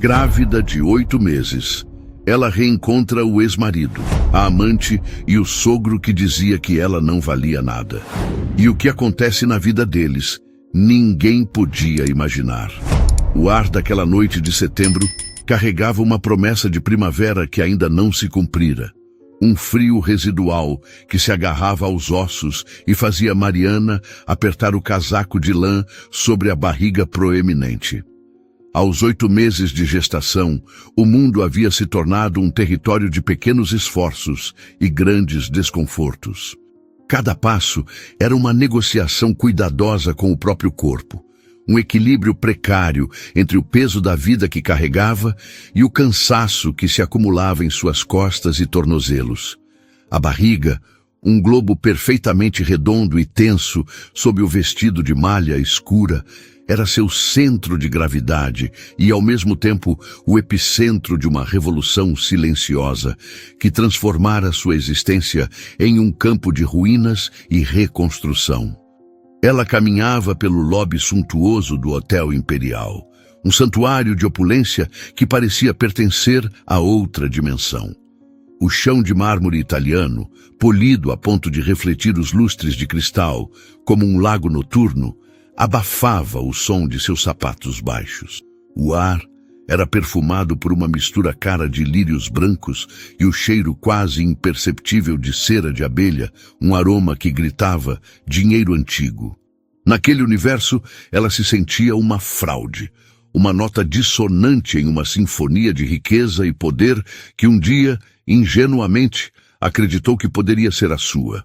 Grávida de 8 meses, ela reencontra o ex-marido, a amante e o sogro que dizia que ela não valia nada. E o que acontece na vida deles, ninguém podia imaginar. O ar daquela noite de setembro carregava uma promessa de primavera que ainda não se cumprira. Um frio residual que se agarrava aos ossos e fazia Mariana apertar o casaco de lã sobre a barriga proeminente. Aos 8 meses de gestação, o mundo havia se tornado um território de pequenos esforços e grandes desconfortos. Cada passo era uma negociação cuidadosa com o próprio corpo, um equilíbrio precário entre o peso da vida que carregava e o cansaço que se acumulava em suas costas e tornozelos. A barriga, um globo perfeitamente redondo e tenso sob o vestido de malha escura, era seu centro de gravidade e, ao mesmo tempo, o epicentro de uma revolução silenciosa que transformara sua existência em um campo de ruínas e reconstrução. Ela caminhava pelo lobby suntuoso do Hotel Imperial, um santuário de opulência que parecia pertencer a outra dimensão. O chão de mármore italiano, polido a ponto de refletir os lustres de cristal, como um lago noturno, abafava o som de seus sapatos baixos. O ar era perfumado por uma mistura cara de lírios brancos e o cheiro quase imperceptível de cera de abelha, um aroma que gritava dinheiro antigo. Naquele universo, ela se sentia uma fraude, uma nota dissonante em uma sinfonia de riqueza e poder que um dia, ingenuamente, acreditou que poderia ser a sua.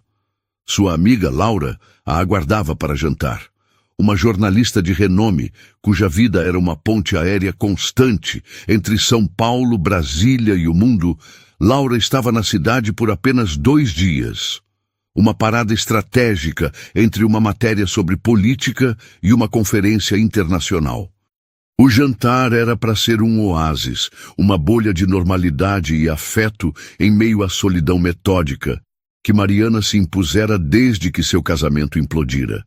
Sua amiga Laura a aguardava para jantar. Uma jornalista de renome, cuja vida era uma ponte aérea constante entre São Paulo, Brasília e o mundo, Laura estava na cidade por apenas 2 dias. Uma parada estratégica entre uma matéria sobre política e uma conferência internacional. O jantar era para ser um oásis, uma bolha de normalidade e afeto em meio à solidão metódica, que Mariana se impusera desde que seu casamento implodira.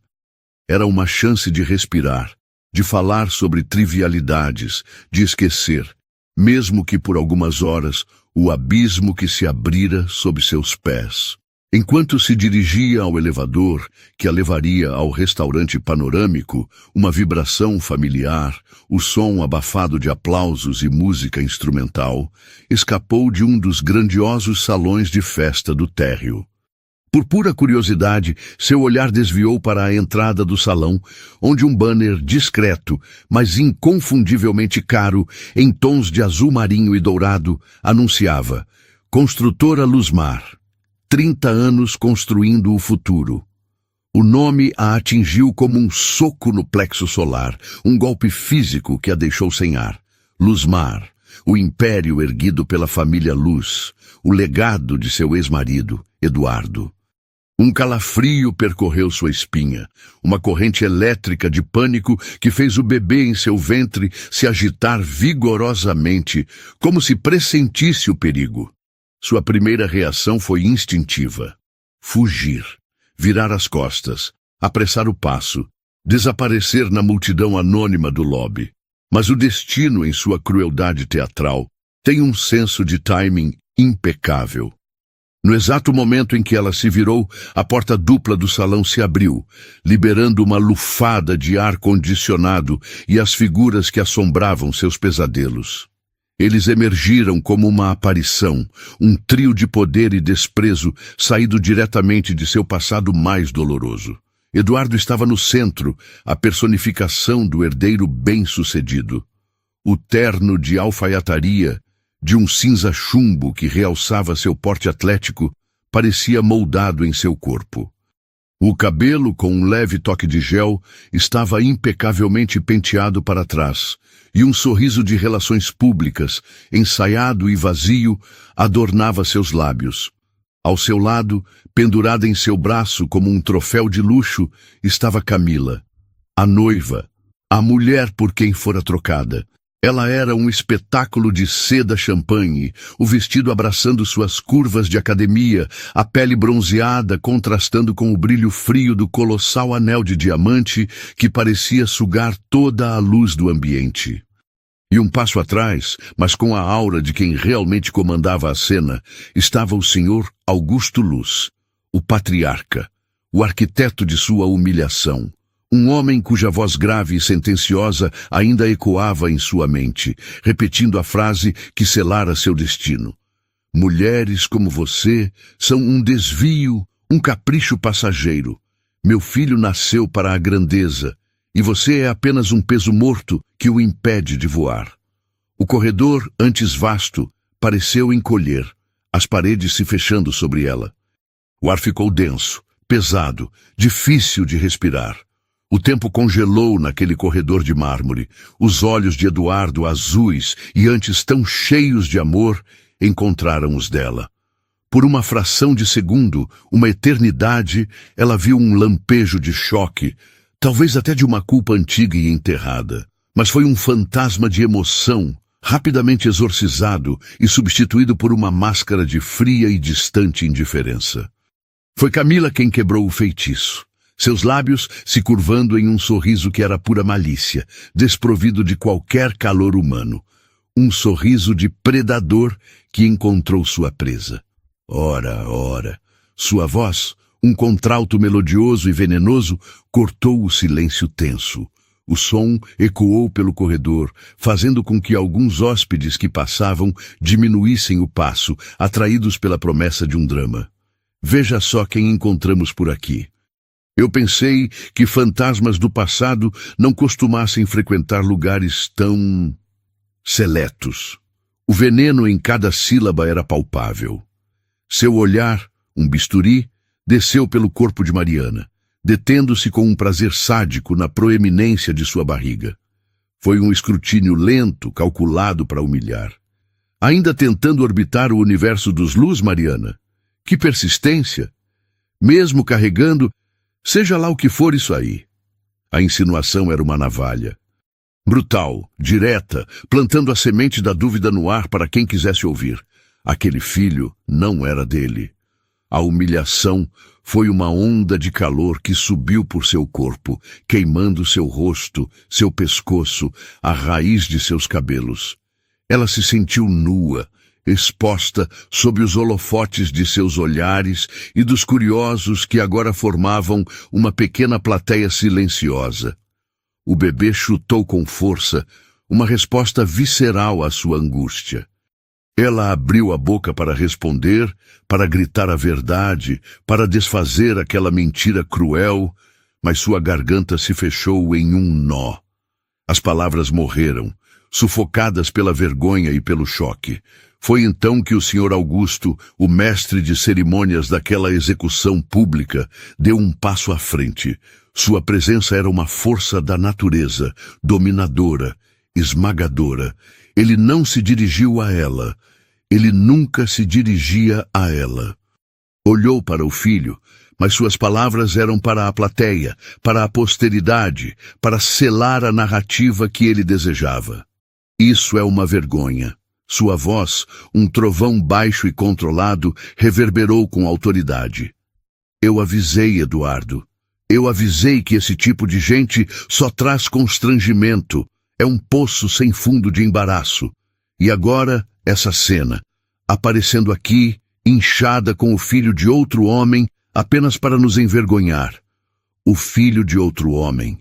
Era uma chance de respirar, de falar sobre trivialidades, de esquecer, mesmo que por algumas horas, o abismo que se abrira sob seus pés. Enquanto se dirigia ao elevador, que a levaria ao restaurante panorâmico, uma vibração familiar, o som abafado de aplausos e música instrumental, escapou de um dos grandiosos salões de festa do térreo. Por pura curiosidade, seu olhar desviou para a entrada do salão, onde um banner discreto, mas inconfundivelmente caro, em tons de azul marinho e dourado, anunciava: Construtora Luzmar, 30 anos construindo o futuro. O nome a atingiu como um soco no plexo solar, um golpe físico que a deixou sem ar. Luzmar, o império erguido pela família Luz, o legado de seu ex-marido, Eduardo. Um calafrio percorreu sua espinha, uma corrente elétrica de pânico que fez o bebê em seu ventre se agitar vigorosamente, como se pressentisse o perigo. Sua primeira reação foi instintiva. Fugir, virar as costas, apressar o passo, desaparecer na multidão anônima do lobby. Mas o destino, em sua crueldade teatral, tem um senso de timing impecável. No exato momento em que ela se virou, a porta dupla do salão se abriu, liberando uma lufada de ar condicionado e as figuras que assombravam seus pesadelos. Eles emergiram como uma aparição, um trio de poder e desprezo saído diretamente de seu passado mais doloroso. Eduardo estava no centro, a personificação do herdeiro bem-sucedido. O terno de alfaiataria, de um cinza chumbo que realçava seu porte atlético, parecia moldado em seu corpo. O cabelo, com um leve toque de gel, estava impecavelmente penteado para trás, e um sorriso de relações públicas, ensaiado e vazio, adornava seus lábios. Ao seu lado, pendurada em seu braço como um troféu de luxo, estava Camila, a noiva, a mulher por quem fora trocada. Ela era um espetáculo de seda champanhe, o vestido abraçando suas curvas de academia, a pele bronzeada contrastando com o brilho frio do colossal anel de diamante que parecia sugar toda a luz do ambiente. E um passo atrás, mas com a aura de quem realmente comandava a cena, estava o Sr. Augusto Luz, o patriarca, o arquiteto de sua humilhação. Um homem cuja voz grave e sentenciosa ainda ecoava em sua mente, repetindo a frase que selara seu destino. Mulheres como você são um desvio, um capricho passageiro. Meu filho nasceu para a grandeza, e você é apenas um peso morto que o impede de voar. O corredor, antes vasto, pareceu encolher, as paredes se fechando sobre ela. O ar ficou denso, pesado, difícil de respirar. O tempo congelou naquele corredor de mármore. Os olhos de Eduardo, azuis e antes tão cheios de amor, encontraram os dela. Por uma fração de segundo, uma eternidade, ela viu um lampejo de choque, talvez até de uma culpa antiga e enterrada. Mas foi um fantasma de emoção, rapidamente exorcizado e substituído por uma máscara de fria e distante indiferença. Foi Camila quem quebrou o feitiço. Seus lábios se curvando em um sorriso que era pura malícia, desprovido de qualquer calor humano. Um sorriso de predador que encontrou sua presa. Ora, ora, sua voz, um contralto melodioso e venenoso, cortou o silêncio tenso. O som ecoou pelo corredor, fazendo com que alguns hóspedes que passavam diminuíssem o passo, atraídos pela promessa de um drama. Veja só quem encontramos por aqui. Eu pensei que fantasmas do passado não costumassem frequentar lugares tão seletos. O veneno em cada sílaba era palpável. Seu olhar, um bisturi, desceu pelo corpo de Mariana, detendo-se com um prazer sádico na proeminência de sua barriga. Foi um escrutínio lento, calculado para humilhar. Ainda tentando orbitar o universo dos Luz, Mariana? Que persistência! Mesmo carregando, seja lá o que for isso aí. A insinuação era uma navalha. Brutal, direta, plantando a semente da dúvida no ar para quem quisesse ouvir. Aquele filho não era dele. A humilhação foi uma onda de calor que subiu por seu corpo, queimando seu rosto, seu pescoço, a raiz de seus cabelos. Ela se sentiu nua, exposta sob os holofotes de seus olhares e dos curiosos que agora formavam uma pequena plateia silenciosa. O bebê chutou com força, uma resposta visceral à sua angústia. Ela abriu a boca para responder, para gritar a verdade, para desfazer aquela mentira cruel, mas sua garganta se fechou em um nó. As palavras morreram, sufocadas pela vergonha e pelo choque. Foi então que o Sr. Augusto, o mestre de cerimônias daquela execução pública, deu um passo à frente. Sua presença era uma força da natureza, dominadora, esmagadora. Ele não se dirigiu a ela. Ele nunca se dirigia a ela. Olhou para o filho, mas suas palavras eram para a plateia, para a posteridade, para selar a narrativa que ele desejava. Isso é uma vergonha. Sua voz, um trovão baixo e controlado, reverberou com autoridade. Eu avisei, Eduardo. Eu avisei que esse tipo de gente só traz constrangimento. É um poço sem fundo de embaraço. E agora, essa cena, aparecendo aqui, inchada com o filho de outro homem, apenas para nos envergonhar. O filho de outro homem.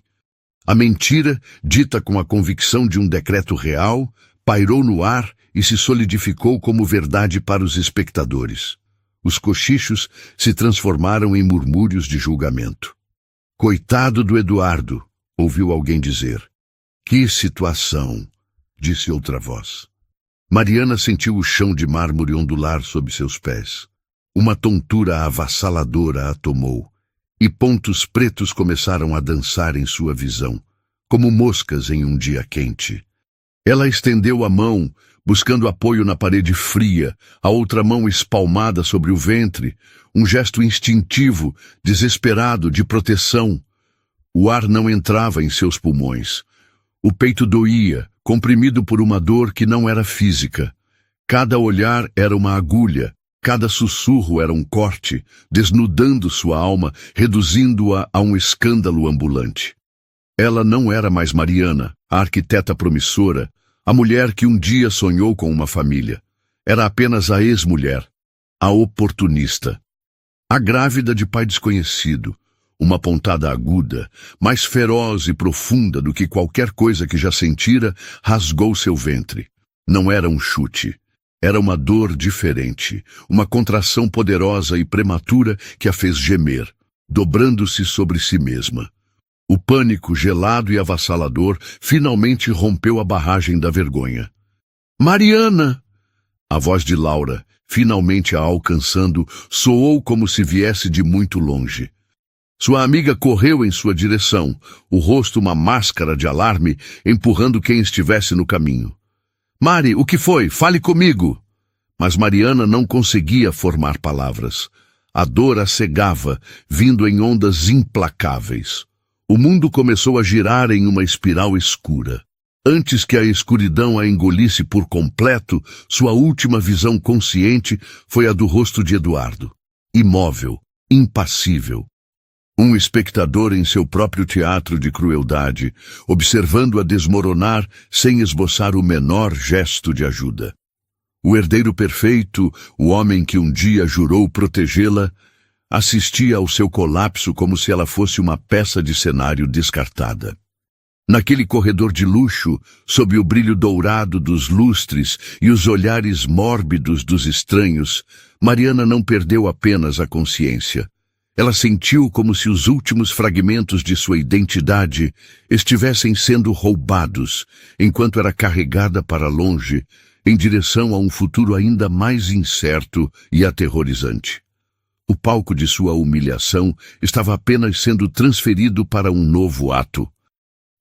A mentira, dita com a convicção de um decreto real, pairou no ar e se solidificou como verdade para os espectadores. Os cochichos se transformaram em murmúrios de julgamento. Coitado do Eduardo, ouviu alguém dizer. Que situação, disse outra voz. Mariana sentiu o chão de mármore ondular sob seus pés. Uma tontura avassaladora a tomou, e pontos pretos começaram a dançar em sua visão, como moscas em um dia quente. Ela estendeu a mão, buscando apoio na parede fria, a outra mão espalmada sobre o ventre, um gesto instintivo, desesperado, de proteção. O ar não entrava em seus pulmões. O peito doía, comprimido por uma dor que não era física. Cada olhar era uma agulha, cada sussurro era um corte, desnudando sua alma, reduzindo-a a um escândalo ambulante. Ela não era mais Mariana, a arquiteta promissora, A mulher que um dia sonhou com uma família. Era apenas a ex-mulher, a oportunista. A grávida de pai desconhecido, uma pontada aguda, mais feroz e profunda do que qualquer coisa que já sentira, rasgou seu ventre. Não era um chute. Era uma dor diferente, uma contração poderosa e prematura que a fez gemer, dobrando-se sobre si mesma. O pânico gelado e avassalador finalmente rompeu a barragem da vergonha. Mariana! A voz de Laura, finalmente a alcançando, soou como se viesse de muito longe. Sua amiga correu em sua direção, o rosto uma máscara de alarme, empurrando quem estivesse no caminho. Mari, o que foi? Fale comigo! Mas Mariana não conseguia formar palavras. A dor a cegava, vindo em ondas implacáveis. O mundo começou a girar em uma espiral escura. Antes que a escuridão a engolisse por completo, sua última visão consciente foi a do rosto de Eduardo. Imóvel, impassível. Um espectador em seu próprio teatro de crueldade, observando-a desmoronar sem esboçar o menor gesto de ajuda. O herdeiro perfeito, o homem que um dia jurou protegê-la, assistia ao seu colapso como se ela fosse uma peça de cenário descartada. Naquele corredor de luxo, sob o brilho dourado dos lustres e os olhares mórbidos dos estranhos, Mariana não perdeu apenas a consciência. Ela sentiu como se os últimos fragmentos de sua identidade estivessem sendo roubados, enquanto era carregada para longe, em direção a um futuro ainda mais incerto e aterrorizante. O palco de sua humilhação estava apenas sendo transferido para um novo ato.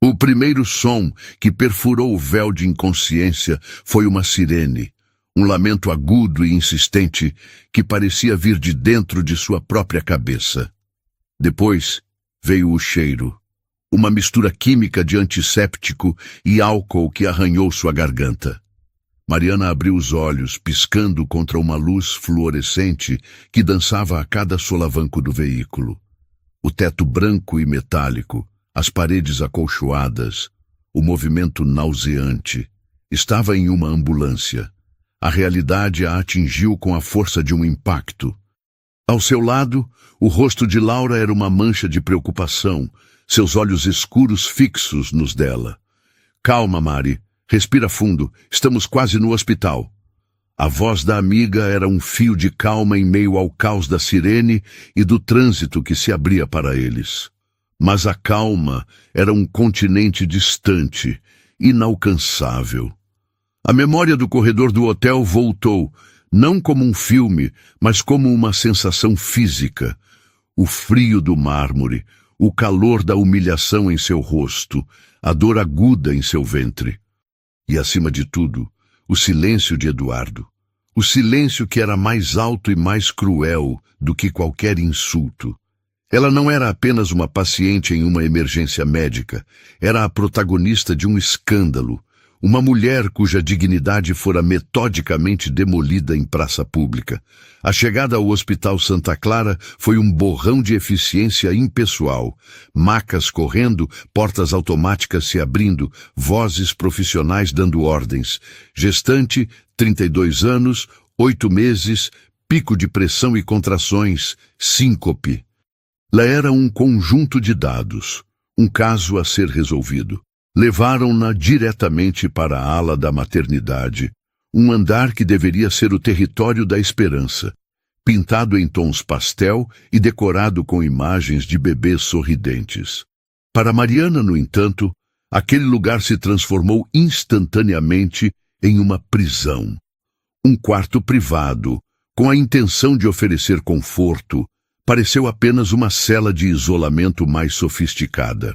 O primeiro som que perfurou o véu de inconsciência foi uma sirene, um lamento agudo e insistente que parecia vir de dentro de sua própria cabeça. Depois veio o cheiro, uma mistura química de antisséptico e álcool que arranhou sua garganta. Mariana abriu os olhos, piscando contra uma luz fluorescente que dançava a cada solavanco do veículo. O teto branco e metálico, as paredes acolchoadas, o movimento nauseante. Estava em uma ambulância. A realidade a atingiu com a força de um impacto. Ao seu lado, o rosto de Laura era uma mancha de preocupação, seus olhos escuros fixos nos dela. Calma, Mari. Respira fundo. Estamos quase no hospital. A voz da amiga era um fio de calma em meio ao caos da sirene e do trânsito que se abria para eles. Mas a calma era um continente distante, inalcançável. A memória do corredor do hotel voltou, não como um filme, mas como uma sensação física. O frio do mármore, o calor da humilhação em seu rosto, a dor aguda em seu ventre. E, acima de tudo, o silêncio de Eduardo. O silêncio que era mais alto e mais cruel do que qualquer insulto. Ela não era apenas uma paciente em uma emergência médica, era a protagonista de um escândalo. Uma mulher cuja dignidade fora metodicamente demolida em praça pública. A chegada ao Hospital Santa Clara foi um borrão de eficiência impessoal. Macas correndo, portas automáticas se abrindo, vozes profissionais dando ordens. Gestante, 32 anos, 8 meses, pico de pressão e contrações, síncope. Lá era um conjunto de dados, um caso a ser resolvido. Levaram-na diretamente para a ala da maternidade, um andar que deveria ser o território da esperança, pintado em tons pastel e decorado com imagens de bebês sorridentes. Para Mariana, no entanto, aquele lugar se transformou instantaneamente em uma prisão. Um quarto privado, com a intenção de oferecer conforto, pareceu apenas uma cela de isolamento mais sofisticada.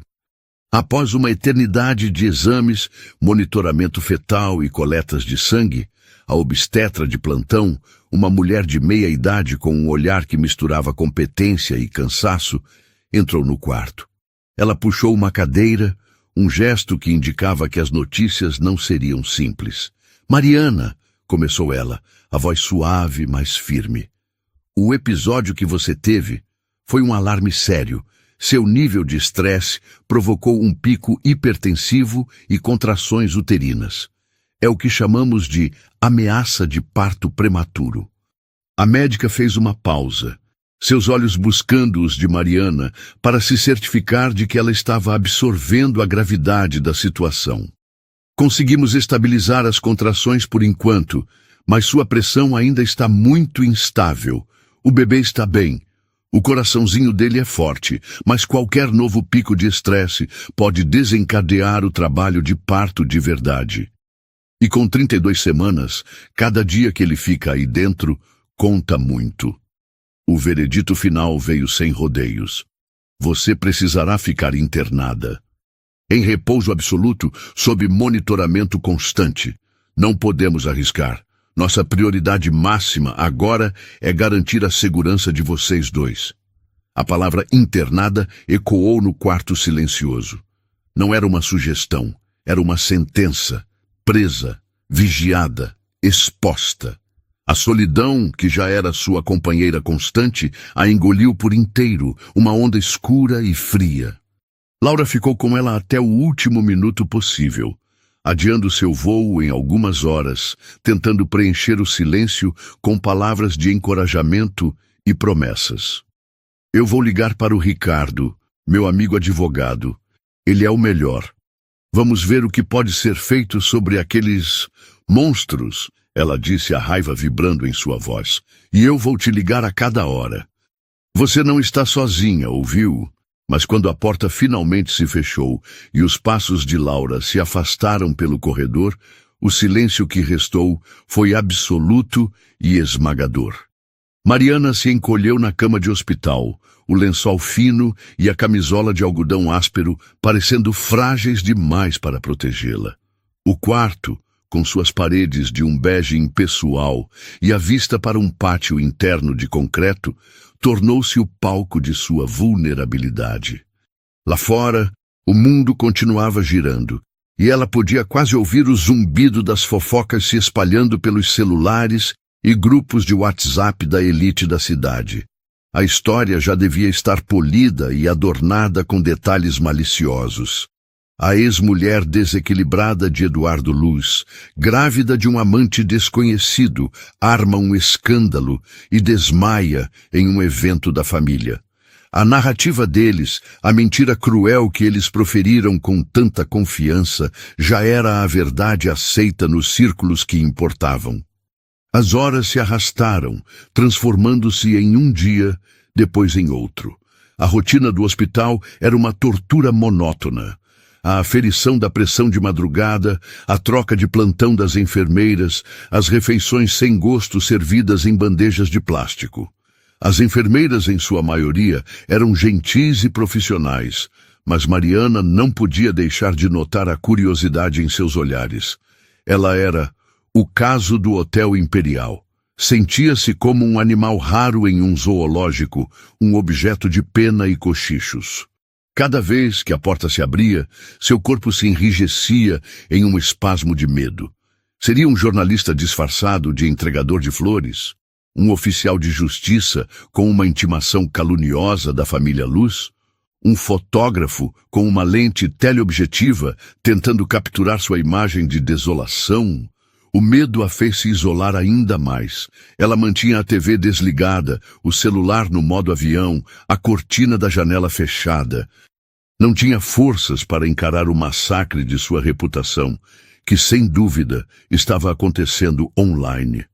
Após uma eternidade de exames, monitoramento fetal e coletas de sangue, a obstetra de plantão, uma mulher de meia-idade com um olhar que misturava competência e cansaço, entrou no quarto. Ela puxou uma cadeira, um gesto que indicava que as notícias não seriam simples. Mariana, começou ela, a voz suave, mas firme. O episódio que você teve foi um alarme sério. Seu nível de estresse provocou um pico hipertensivo e contrações uterinas. É o que chamamos de ameaça de parto prematuro. A médica fez uma pausa, seus olhos buscando os de Mariana para se certificar de que ela estava absorvendo a gravidade da situação. Conseguimos estabilizar as contrações por enquanto, mas sua pressão ainda está muito instável. O bebê está bem. O coraçãozinho dele é forte, mas qualquer novo pico de estresse pode desencadear o trabalho de parto de verdade. E com 32 semanas, cada dia que ele fica aí dentro conta muito. O veredito final veio sem rodeios. Você precisará ficar internada. Em repouso absoluto, sob monitoramento constante. Não podemos arriscar. Nossa prioridade máxima agora é garantir a segurança de vocês dois. A palavra internada ecoou no quarto silencioso. Não era uma sugestão, era uma sentença. Presa, vigiada, exposta. A solidão, que já era sua companheira constante, a engoliu por inteiro, uma onda escura e fria. Laura ficou com ela até o último minuto possível, adiando seu voo em algumas horas, tentando preencher o silêncio com palavras de encorajamento e promessas. Eu vou ligar para o Ricardo, meu amigo advogado. Ele é o melhor. Vamos ver o que pode ser feito sobre aqueles monstros, ela disse, a raiva vibrando em sua voz. E eu vou te ligar a cada hora. Você não está sozinha, ouviu? Mas quando a porta finalmente se fechou e os passos de Laura se afastaram pelo corredor, o silêncio que restou foi absoluto e esmagador. Mariana se encolheu na cama de hospital, o lençol fino e a camisola de algodão áspero parecendo frágeis demais para protegê-la. O quarto, com suas paredes de um bege impessoal e a vista para um pátio interno de concreto, tornou-se o palco de sua vulnerabilidade. Lá fora, o mundo continuava girando, e ela podia quase ouvir o zumbido das fofocas se espalhando pelos celulares e grupos de WhatsApp da elite da cidade. A história já devia estar polida e adornada com detalhes maliciosos. A ex-mulher desequilibrada de Eduardo Luz, grávida de um amante desconhecido, arma um escândalo e desmaia em um evento da família. A narrativa deles, a mentira cruel que eles proferiram com tanta confiança, já era a verdade aceita nos círculos que importavam. As horas se arrastaram, transformando-se em um dia, depois em outro. A rotina do hospital era uma tortura monótona. A aferição da pressão de madrugada, a troca de plantão das enfermeiras, as refeições sem gosto servidas em bandejas de plástico. As enfermeiras, em sua maioria, eram gentis e profissionais, mas Mariana não podia deixar de notar a curiosidade em seus olhares. Ela era o caso do Hotel Imperial. Sentia-se como um animal raro em um zoológico, um objeto de pena e cochichos. Cada vez que a porta se abria, seu corpo se enrijecia em um espasmo de medo. Seria um jornalista disfarçado de entregador de flores? Um oficial de justiça com uma intimação caluniosa da família Luz? Um fotógrafo com uma lente teleobjetiva tentando capturar sua imagem de desolação? O medo a fez se isolar ainda mais. Ela mantinha a TV desligada, o celular no modo avião, a cortina da janela fechada. Não tinha forças para encarar o massacre de sua reputação, que sem dúvida estava acontecendo online.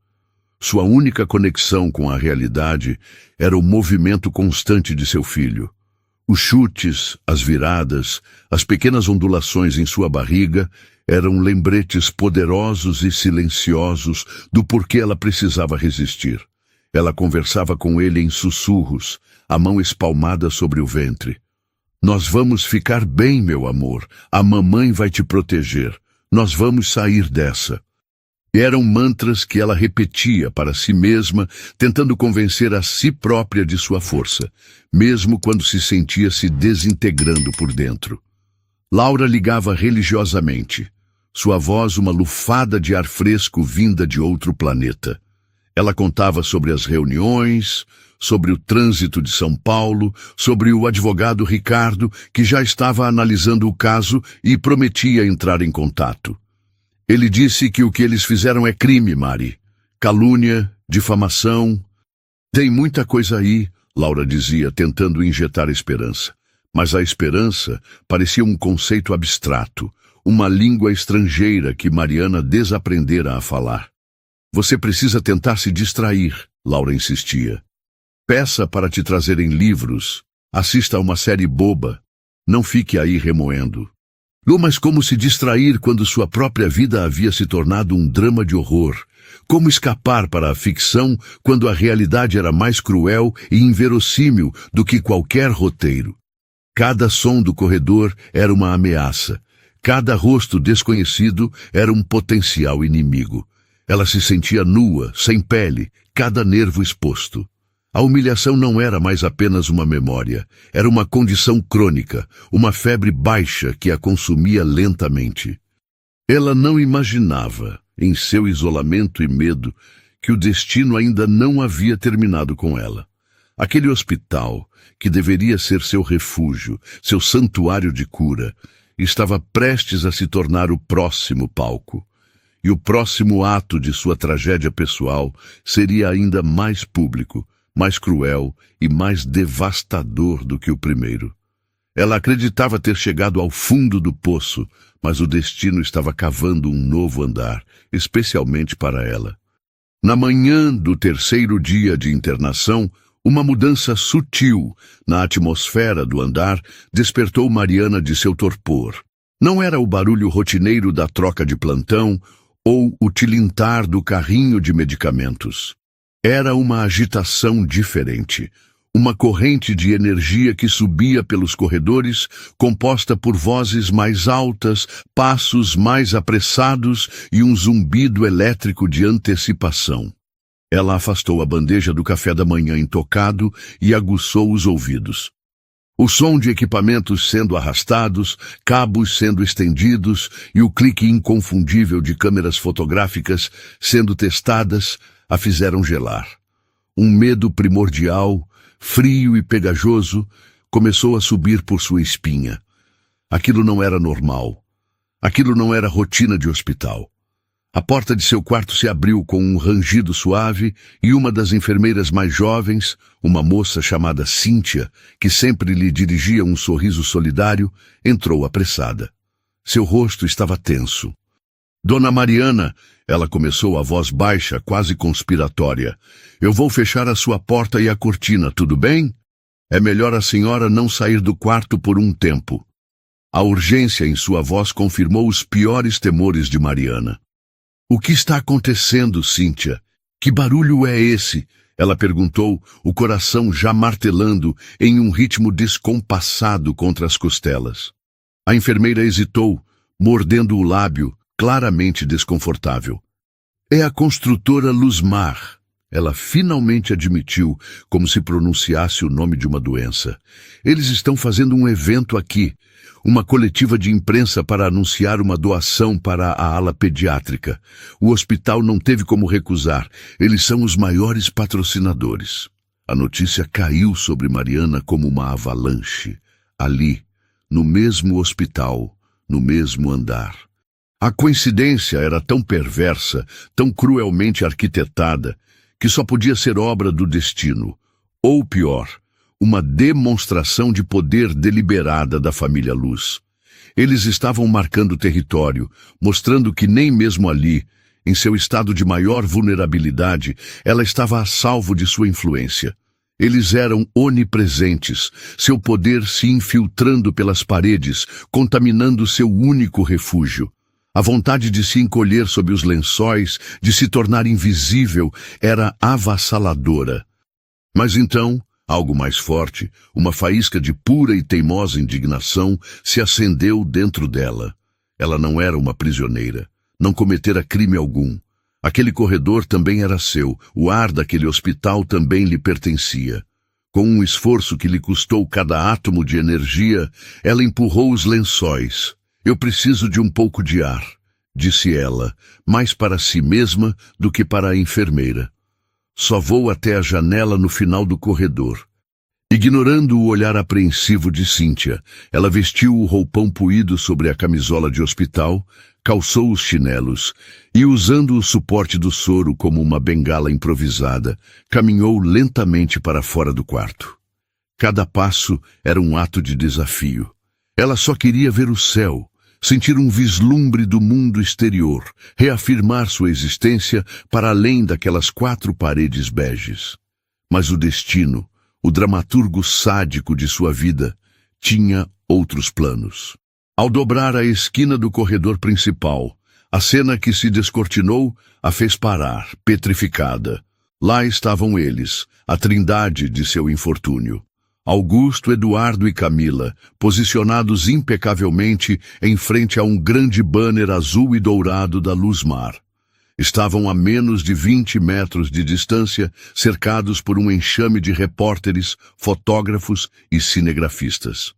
Sua única conexão com a realidade era o movimento constante de seu filho. Os chutes, as viradas, as pequenas ondulações em sua barriga eram lembretes poderosos e silenciosos do porquê ela precisava resistir. Ela conversava com ele em sussurros, a mão espalmada sobre o ventre. Nós vamos ficar bem, meu amor. A mamãe vai te proteger. Nós vamos sair dessa. Eram mantras que ela repetia para si mesma, tentando convencer a si própria de sua força, mesmo quando se sentia se desintegrando por dentro. Laura ligava religiosamente. Sua voz uma lufada de ar fresco vinda de outro planeta. Ela contava sobre as reuniões, sobre o trânsito de São Paulo, sobre o advogado Ricardo, que já estava analisando o caso e prometia entrar em contato. Ele disse que o que eles fizeram é crime, Mari. Calúnia, difamação. Tem muita coisa aí, Laura dizia, tentando injetar esperança. Mas a esperança parecia um conceito abstrato, uma língua estrangeira que Mariana desaprendera a falar. Você precisa tentar se distrair, Laura insistia. Peça para te trazerem livros, assista a uma série boba, não fique aí remoendo. Mas como se distrair quando sua própria vida havia se tornado um drama de horror? Como escapar para a ficção quando a realidade era mais cruel e inverossímil do que qualquer roteiro? Cada som do corredor era uma ameaça. Cada rosto desconhecido era um potencial inimigo. Ela se sentia nua, sem pele, cada nervo exposto. A humilhação não era mais apenas uma memória, era uma condição crônica, uma febre baixa que a consumia lentamente. Ela não imaginava, em seu isolamento e medo, que o destino ainda não havia terminado com ela. Aquele hospital, que deveria ser seu refúgio, seu santuário de cura, estava prestes a se tornar o próximo palco. E o próximo ato de sua tragédia pessoal seria ainda mais público, mais cruel e mais devastador do que o primeiro. Ela acreditava ter chegado ao fundo do poço, mas o destino estava cavando um novo andar, especialmente para ela. Na manhã do terceiro dia de internação, uma mudança sutil na atmosfera do andar despertou Mariana de seu torpor. Não era o barulho rotineiro da troca de plantão ou o tilintar do carrinho de medicamentos. Era uma agitação diferente, uma corrente de energia que subia pelos corredores, composta por vozes mais altas, passos mais apressados e um zumbido elétrico de antecipação. Ela afastou a bandeja do café da manhã intocado e aguçou os ouvidos. O som de equipamentos sendo arrastados, cabos sendo estendidos e o clique inconfundível de câmeras fotográficas sendo testadas a fizeram gelar. Um medo primordial, frio e pegajoso, começou a subir por sua espinha. Aquilo não era normal. Aquilo não era rotina de hospital. A porta de seu quarto se abriu com um rangido suave e uma das enfermeiras mais jovens, uma moça chamada Cíntia, que sempre lhe dirigia um sorriso solidário, entrou apressada. Seu rosto estava tenso. Dona Mariana, ela começou a voz baixa, quase conspiratória. Eu vou fechar a sua porta e a cortina, tudo bem? É melhor a senhora não sair do quarto por um tempo. A urgência em sua voz confirmou os piores temores de Mariana. O que está acontecendo, Cíntia? Que barulho é esse? Ela perguntou, o coração já martelando em um ritmo descompassado contra as costelas. A enfermeira hesitou, mordendo o lábio, claramente desconfortável. É a construtora Luzmar. Ela finalmente admitiu, como se pronunciasse o nome de uma doença. Eles estão fazendo um evento aqui, uma coletiva de imprensa para anunciar uma doação para a ala pediátrica. O hospital não teve como recusar. Eles são os maiores patrocinadores. A notícia caiu sobre Mariana como uma avalanche. Ali, no mesmo hospital, no mesmo andar. A coincidência era tão perversa, tão cruelmente arquitetada, que só podia ser obra do destino. Ou pior, uma demonstração de poder deliberada da família Luz. Eles estavam marcando território, mostrando que nem mesmo ali, em seu estado de maior vulnerabilidade, ela estava a salvo de sua influência. Eles eram onipresentes, seu poder se infiltrando pelas paredes, contaminando seu único refúgio. A vontade de se encolher sob os lençóis, de se tornar invisível, era avassaladora. Mas então, algo mais forte, uma faísca de pura e teimosa indignação, se acendeu dentro dela. Ela não era uma prisioneira, não cometera crime algum. Aquele corredor também era seu, o ar daquele hospital também lhe pertencia. Com um esforço que lhe custou cada átomo de energia, ela empurrou os lençóis. Eu preciso de um pouco de ar, disse ela, mais para si mesma do que para a enfermeira. Só vou até a janela no final do corredor. Ignorando o olhar apreensivo de Cíntia, ela vestiu o roupão puído sobre a camisola de hospital, calçou os chinelos e, usando o suporte do soro como uma bengala improvisada, caminhou lentamente para fora do quarto. Cada passo era um ato de desafio. Ela só queria ver o céu, sentir um vislumbre do mundo exterior, reafirmar sua existência para além daquelas 4 paredes beges. Mas o destino, o dramaturgo sádico de sua vida, tinha outros planos. Ao dobrar a esquina do corredor principal, a cena que se descortinou a fez parar, petrificada. Lá estavam eles, a trindade de seu infortúnio. Augusto, Eduardo e Camila, posicionados impecavelmente em frente a um grande banner azul e dourado da Luzmar. Estavam a menos de 20 metros de distância, cercados por um enxame de repórteres, fotógrafos e cinegrafistas.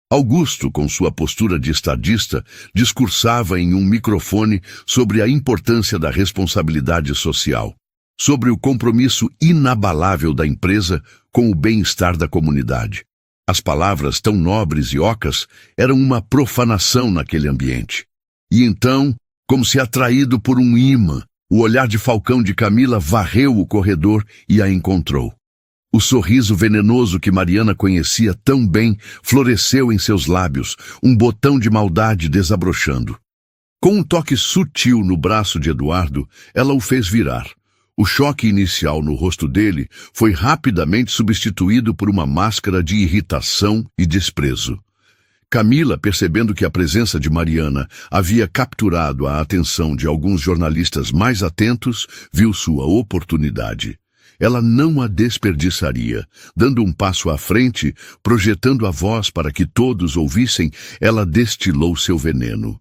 Augusto, com sua postura de estadista, discursava em um microfone sobre a importância da responsabilidade social, sobre o compromisso inabalável da empresa com o bem-estar da comunidade. As palavras tão nobres e ocas eram uma profanação naquele ambiente. E então, como se atraído por um imã, o olhar de falcão de Camila varreu o corredor e a encontrou. O sorriso venenoso que Mariana conhecia tão bem floresceu em seus lábios, um botão de maldade desabrochando. Com um toque sutil no braço de Eduardo, ela o fez virar. O choque inicial no rosto dele foi rapidamente substituído por uma máscara de irritação e desprezo. Camila, percebendo que a presença de Mariana havia capturado a atenção de alguns jornalistas mais atentos, viu sua oportunidade. Ela não a desperdiçaria. Dando um passo à frente, projetando a voz para que todos ouvissem, ela destilou seu veneno.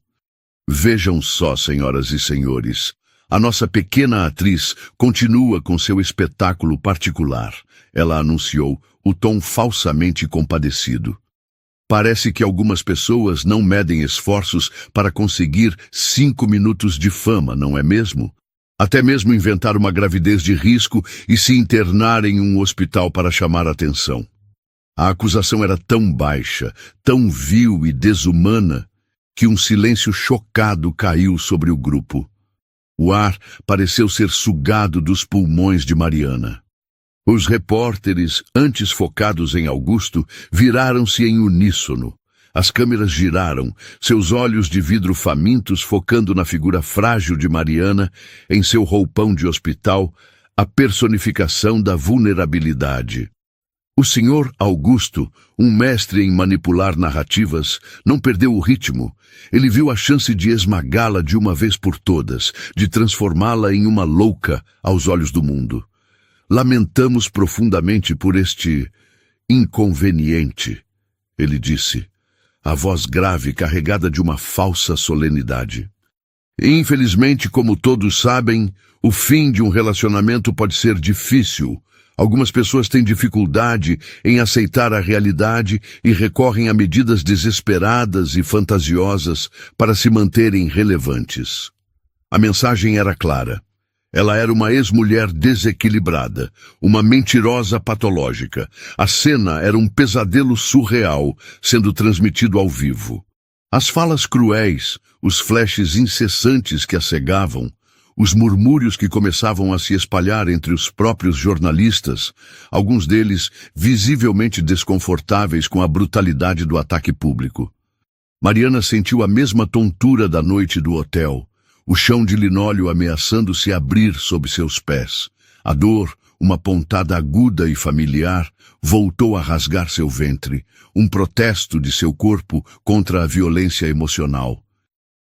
Vejam só, senhoras e senhores. A nossa pequena atriz continua com seu espetáculo particular. Ela anunciou, o tom falsamente compadecido. Parece que algumas pessoas não medem esforços para conseguir 5 minutos de fama, não é mesmo? Até mesmo inventar uma gravidez de risco e se internar em um hospital para chamar atenção. A acusação era tão baixa, tão vil e desumana, que um silêncio chocado caiu sobre o grupo. O ar pareceu ser sugado dos pulmões de Mariana. Os repórteres, antes focados em Augusto, viraram-se em uníssono. As câmeras giraram, seus olhos de vidro famintos focando na figura frágil de Mariana, em seu roupão de hospital, a personificação da vulnerabilidade. O senhor Augusto, um mestre em manipular narrativas, não perdeu o ritmo. Ele viu a chance de esmagá-la de uma vez por todas, de transformá-la em uma louca aos olhos do mundo. Lamentamos profundamente por este inconveniente, ele disse, a voz grave carregada de uma falsa solenidade. Infelizmente, como todos sabem, o fim de um relacionamento pode ser difícil. Algumas pessoas têm dificuldade em aceitar a realidade e recorrem a medidas desesperadas e fantasiosas para se manterem relevantes. A mensagem era clara. Ela era uma ex-mulher desequilibrada, uma mentirosa patológica. A cena era um pesadelo surreal, sendo transmitido ao vivo. As falas cruéis, os flashes incessantes que a cegavam, os murmúrios que começavam a se espalhar entre os próprios jornalistas, alguns deles visivelmente desconfortáveis com a brutalidade do ataque público. Mariana sentiu a mesma tontura da noite do hotel, o chão de linóleo ameaçando se abrir sob seus pés. A dor, uma pontada aguda e familiar, voltou a rasgar seu ventre, um protesto de seu corpo contra a violência emocional.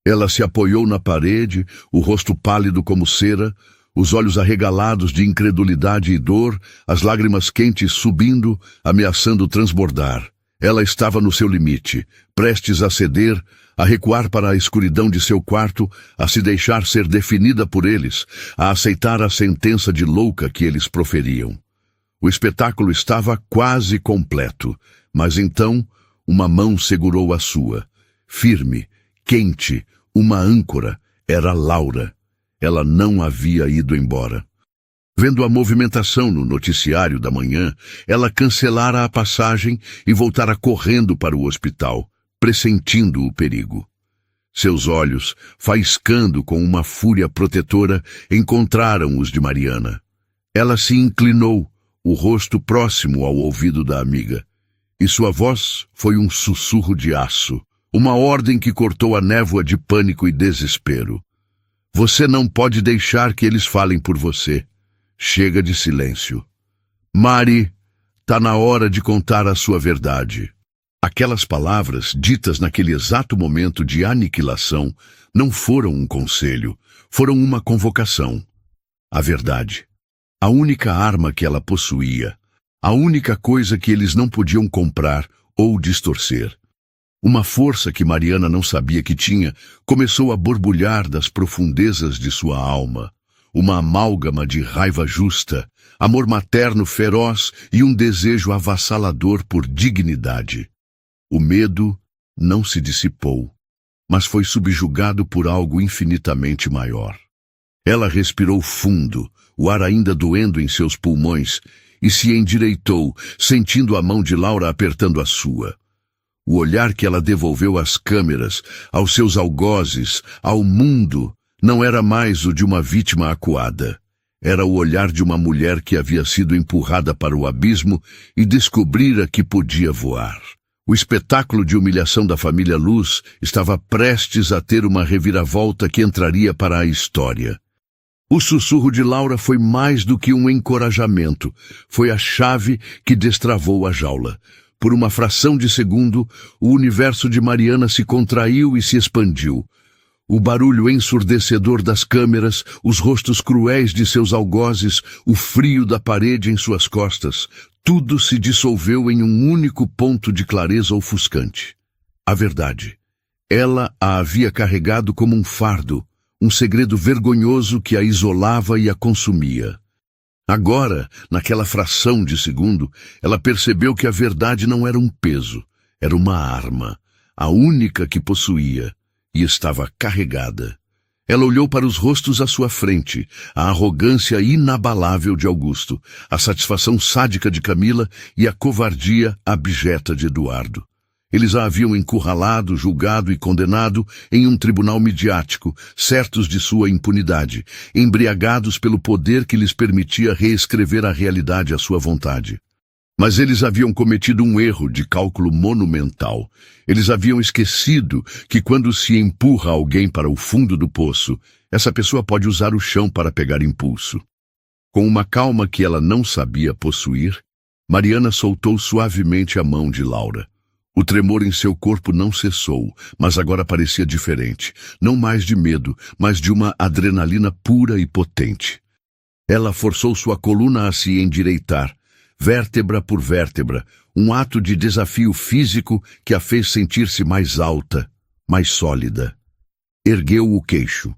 Ela se apoiou na parede, o rosto pálido como cera, os olhos arregalados de incredulidade e dor, as lágrimas quentes subindo, ameaçando transbordar. Ela estava no seu limite, prestes a ceder, a recuar para a escuridão de seu quarto, a se deixar ser definida por eles, a aceitar a sentença de louca que eles proferiam. O espetáculo estava quase completo, mas então uma mão segurou a sua. Firme, quente, uma âncora, era Laura. Ela não havia ido embora. Vendo a movimentação no noticiário da manhã, ela cancelara a passagem e voltara correndo para o hospital, pressentindo o perigo. Seus olhos, faiscando com uma fúria protetora, encontraram os de Mariana. Ela se inclinou, o rosto próximo ao ouvido da amiga, e sua voz foi um sussurro de aço, uma ordem que cortou a névoa de pânico e desespero. Você não pode deixar que eles falem por você. Chega de silêncio. Mari, tá na hora de contar a sua verdade. Aquelas palavras, ditas naquele exato momento de aniquilação, não foram um conselho, foram uma convocação. A verdade. A única arma que ela possuía. A única coisa que eles não podiam comprar ou distorcer. Uma força que Mariana não sabia que tinha começou a borbulhar das profundezas de sua alma. Uma amálgama de raiva justa, amor materno feroz e um desejo avassalador por dignidade. O medo não se dissipou, mas foi subjugado por algo infinitamente maior. Ela respirou fundo, o ar ainda doendo em seus pulmões, e se endireitou, sentindo a mão de Laura apertando a sua. O olhar que ela devolveu às câmeras, aos seus algozes, ao mundo, não era mais o de uma vítima acuada. Era o olhar de uma mulher que havia sido empurrada para o abismo e descobrira que podia voar. O espetáculo de humilhação da família Luz estava prestes a ter uma reviravolta que entraria para a história. O sussurro de Laura foi mais do que um encorajamento, foi a chave que destravou a jaula. Por uma fração de segundo, o universo de Mariana se contraiu e se expandiu. O barulho ensurdecedor das câmeras, os rostos cruéis de seus algozes, o frio da parede em suas costas, tudo se dissolveu em um único ponto de clareza ofuscante. A verdade. Ela a havia carregado como um fardo, um segredo vergonhoso que a isolava e a consumia. Agora, naquela fração de segundo, ela percebeu que a verdade não era um peso, era uma arma, a única que possuía, e estava carregada. Ela olhou para os rostos à sua frente, a arrogância inabalável de Augusto, a satisfação sádica de Camila e a covardia abjeta de Eduardo. Eles a haviam encurralado, julgado e condenado em um tribunal midiático, certos de sua impunidade, embriagados pelo poder que lhes permitia reescrever a realidade à sua vontade. Mas eles haviam cometido um erro de cálculo monumental. Eles haviam esquecido que quando se empurra alguém para o fundo do poço, essa pessoa pode usar o chão para pegar impulso. Com uma calma que ela não sabia possuir, Mariana soltou suavemente a mão de Laura. O tremor em seu corpo não cessou, mas agora parecia diferente, não mais de medo, mas de uma adrenalina pura e potente. Ela forçou sua coluna a se endireitar, vértebra por vértebra, um ato de desafio físico que a fez sentir-se mais alta, mais sólida. Ergueu o queixo.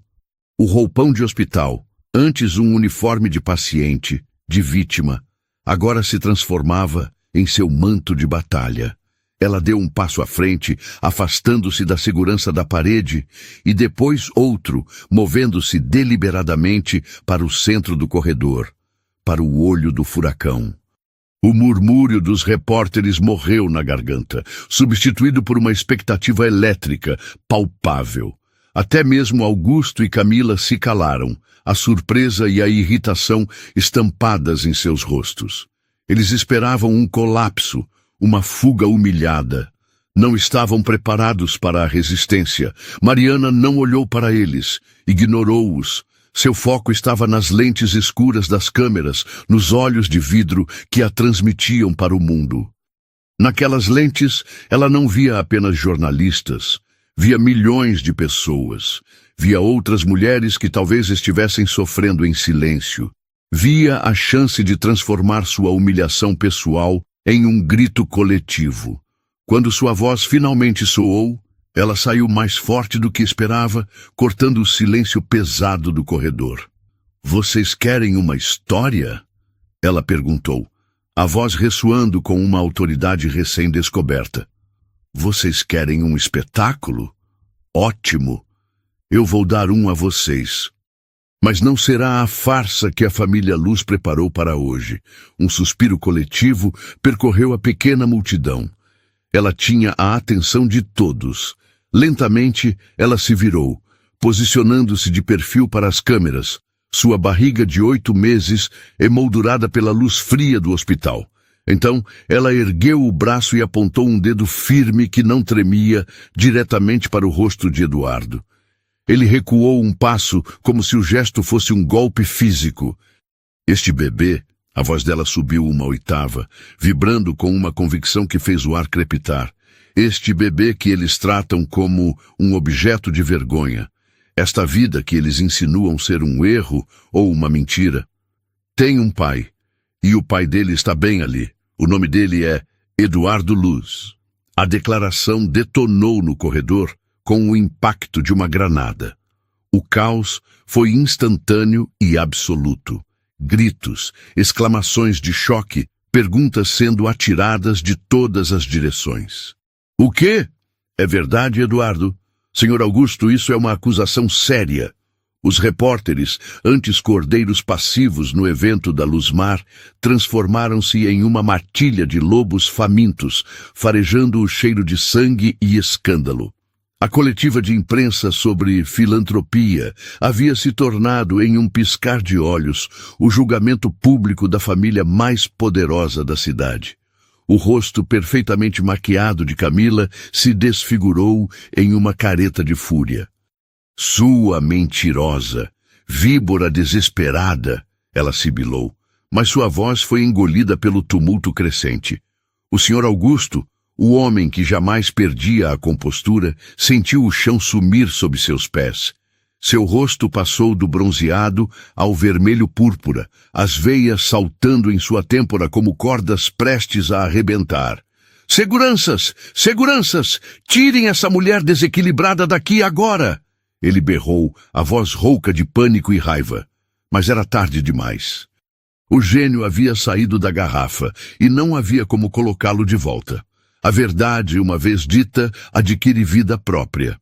O roupão de hospital, antes um uniforme de paciente, de vítima, agora se transformava em seu manto de batalha. Ela deu um passo à frente, afastando-se da segurança da parede, e depois outro, movendo-se deliberadamente para o centro do corredor, para o olho do furacão. O murmúrio dos repórteres morreu na garganta, substituído por uma expectativa elétrica, palpável. Até mesmo Augusto e Camila se calaram, a surpresa e a irritação estampadas em seus rostos. Eles esperavam um colapso, uma fuga humilhada. Não estavam preparados para a resistência. Mariana não olhou para eles, ignorou-os. Seu foco estava nas lentes escuras das câmeras, nos olhos de vidro que a transmitiam para o mundo. Naquelas lentes, ela não via apenas jornalistas, via milhões de pessoas, via outras mulheres que talvez estivessem sofrendo em silêncio, via a chance de transformar sua humilhação pessoal em um grito coletivo. Quando sua voz finalmente soou, ela saiu mais forte do que esperava, cortando o silêncio pesado do corredor. "Vocês querem uma história?" Ela perguntou, a voz ressoando com uma autoridade recém-descoberta. "Vocês querem um espetáculo? Ótimo! Eu vou dar um a vocês. Mas não será a farsa que a família Luz preparou para hoje." Um suspiro coletivo percorreu a pequena multidão. Ela tinha a atenção de todos. Lentamente, ela se virou, posicionando-se de perfil para as câmeras, sua barriga de 8 meses emoldurada pela luz fria do hospital. Então, ela ergueu o braço e apontou um dedo firme que não tremia diretamente para o rosto de Eduardo. Ele recuou um passo como se o gesto fosse um golpe físico. Este bebê, a voz dela subiu uma oitava, vibrando com uma convicção que fez o ar crepitar. Este bebê que eles tratam como um objeto de vergonha. Esta vida que eles insinuam ser um erro ou uma mentira. Tem um pai. E o pai dele está bem ali. O nome dele é Eduardo Luz. A declaração detonou no corredor com o impacto de uma granada. O caos foi instantâneo e absoluto. Gritos, exclamações de choque, perguntas sendo atiradas de todas as direções. O quê? É verdade, Eduardo? Senhor Augusto, isso é uma acusação séria. Os repórteres, antes cordeiros passivos no evento da Luzmar, transformaram-se em uma matilha de lobos famintos, farejando o cheiro de sangue e escândalo. A coletiva de imprensa sobre filantropia havia se tornado, em um piscar de olhos, o julgamento público da família mais poderosa da cidade. O rosto perfeitamente maquiado de Camila se desfigurou em uma careta de fúria. Sua mentirosa, víbora desesperada, ela sibilou, mas sua voz foi engolida pelo tumulto crescente. O Sr. Augusto, o homem que jamais perdia a compostura, sentiu o chão sumir sob seus pés. Seu rosto passou do bronzeado ao vermelho púrpura, as veias saltando em sua têmpora como cordas prestes a arrebentar. Seguranças! Seguranças! Tirem essa mulher desequilibrada daqui agora! Ele berrou, a voz rouca de pânico e raiva. Mas era tarde demais. O gênio havia saído da garrafa e não havia como colocá-lo de volta. A verdade, uma vez dita, adquire vida própria.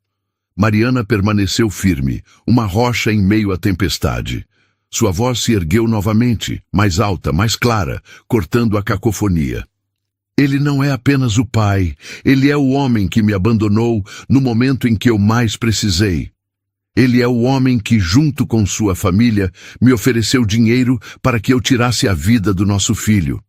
Mariana permaneceu firme, uma rocha em meio à tempestade. Sua voz se ergueu novamente, mais alta, mais clara, cortando a cacofonia. Ele não é apenas o pai, ele é o homem que me abandonou no momento em que eu mais precisei. Ele é o homem que, junto com sua família, me ofereceu dinheiro para que eu tirasse a vida do nosso filho.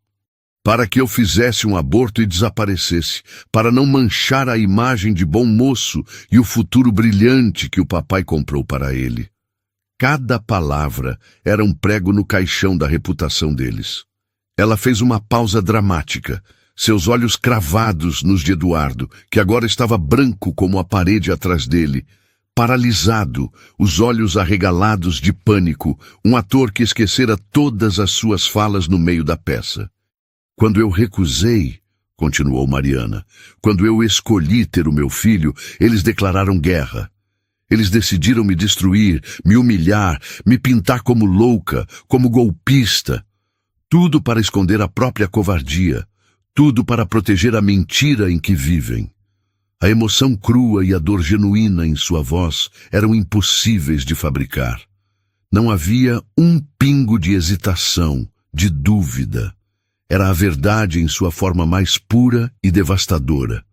Para que eu fizesse um aborto e desaparecesse, para não manchar a imagem de bom moço e o futuro brilhante que o papai comprou para ele. Cada palavra era um prego no caixão da reputação deles. Ela fez uma pausa dramática, seus olhos cravados nos de Eduardo, que agora estava branco como a parede atrás dele, paralisado, os olhos arregalados de pânico, um ator que esquecera todas as suas falas no meio da peça. Quando eu recusei, continuou Mariana, quando eu escolhi ter o meu filho, eles declararam guerra. Eles decidiram me destruir, me humilhar, me pintar como louca, como golpista. Tudo para esconder a própria covardia, tudo para proteger a mentira em que vivem. A emoção crua e a dor genuína em sua voz eram impossíveis de fabricar. Não havia um pingo de hesitação, de dúvida. Era a verdade em sua forma mais pura e devastadora.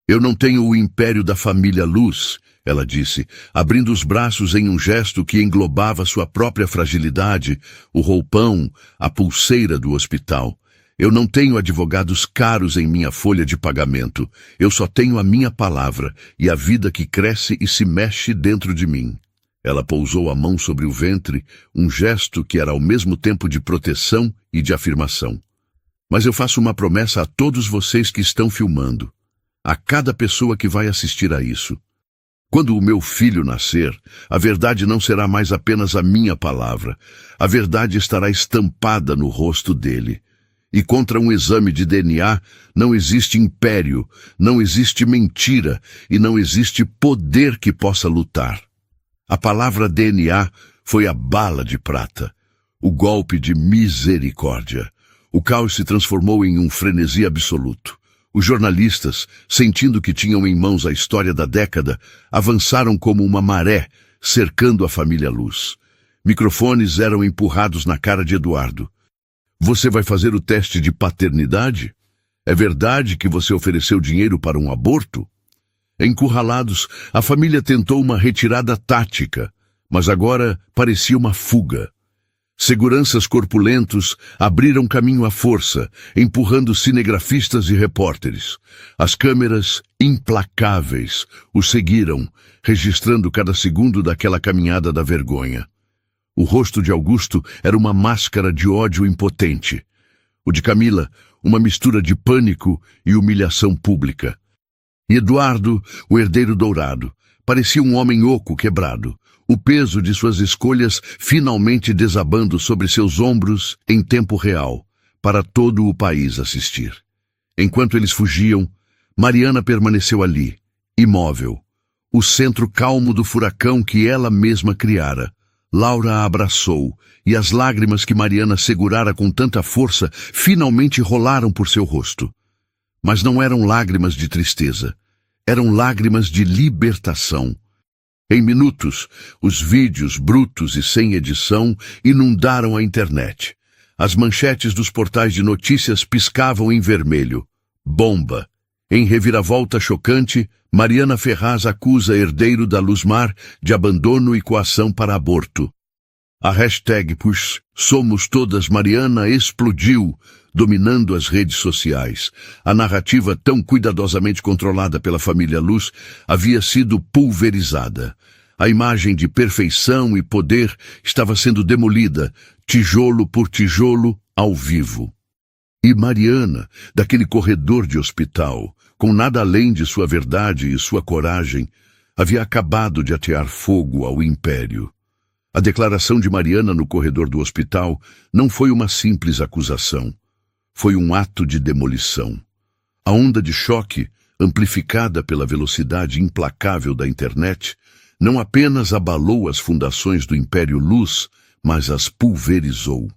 Eu não tenho o império da família Luz, ela disse, abrindo os braços em um gesto que englobava sua própria fragilidade, o roupão, a pulseira do hospital. Eu não tenho advogados caros em minha folha de pagamento. Eu só tenho a minha palavra e a vida que cresce e se mexe dentro de mim. Ela pousou a mão sobre o ventre, um gesto que era ao mesmo tempo de proteção e de afirmação. Mas eu faço uma promessa a todos vocês que estão filmando, a cada pessoa que vai assistir a isso. Quando o meu filho nascer, a verdade não será mais apenas a minha palavra. A verdade estará estampada no rosto dele. E contra um exame de DNA não existe império, não existe mentira e não existe poder que possa lutar. A palavra DNA foi a bala de prata, o golpe de misericórdia. O caos se transformou em um frenesi absoluto. Os jornalistas, sentindo que tinham em mãos a história da década, avançaram como uma maré, cercando a família Luz. Microfones eram empurrados na cara de Eduardo. Você vai fazer o teste de paternidade? É verdade que você ofereceu dinheiro para um aborto? Encurralados, a família tentou uma retirada tática, mas agora parecia uma fuga. Seguranças corpulentos abriram caminho à força, empurrando cinegrafistas e repórteres. As câmeras, implacáveis, os seguiram, registrando cada segundo daquela caminhada da vergonha. O rosto de Augusto era uma máscara de ódio impotente. O de Camila, uma mistura de pânico e humilhação pública. E Eduardo, o herdeiro dourado, parecia um homem oco quebrado, o peso de suas escolhas finalmente desabando sobre seus ombros em tempo real, para todo o país assistir. Enquanto eles fugiam, Mariana permaneceu ali, imóvel, o centro calmo do furacão que ela mesma criara. Laura a abraçou, e as lágrimas que Mariana segurara com tanta força finalmente rolaram por seu rosto. Mas não eram lágrimas de tristeza, eram lágrimas de libertação. Em minutos, os vídeos brutos e sem edição inundaram a internet. As manchetes dos portais de notícias piscavam em vermelho. Bomba. Em reviravolta chocante, Mariana Ferraz acusa herdeiro da Luzmar de abandono e coação para aborto. A hashtag Push Somos Todas Mariana explodiu, dominando as redes sociais. A narrativa tão cuidadosamente controlada pela família Luz havia sido pulverizada. A imagem de perfeição e poder estava sendo demolida, tijolo por tijolo, ao vivo. E Mariana, daquele corredor de hospital, com nada além de sua verdade e sua coragem, havia acabado de atear fogo ao império. A declaração de Mariana no corredor do hospital não foi uma simples acusação. Foi um ato de demolição. A onda de choque, amplificada pela velocidade implacável da internet, não apenas abalou as fundações do Império Luz, mas as pulverizou.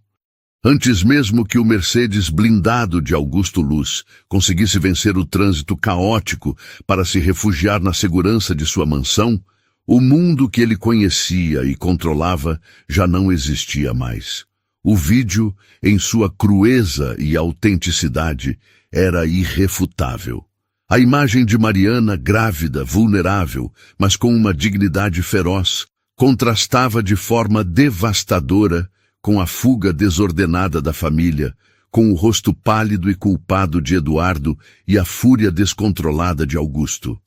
Antes mesmo que o Mercedes blindado de Augusto Luz conseguisse vencer o trânsito caótico para se refugiar na segurança de sua mansão, o mundo que ele conhecia e controlava já não existia mais. O vídeo, em sua crueza e autenticidade, era irrefutável. A imagem de Mariana grávida, vulnerável, mas com uma dignidade feroz, contrastava de forma devastadora com a fuga desordenada da família, com o rosto pálido e culpado de Eduardo e a fúria descontrolada de Augusto.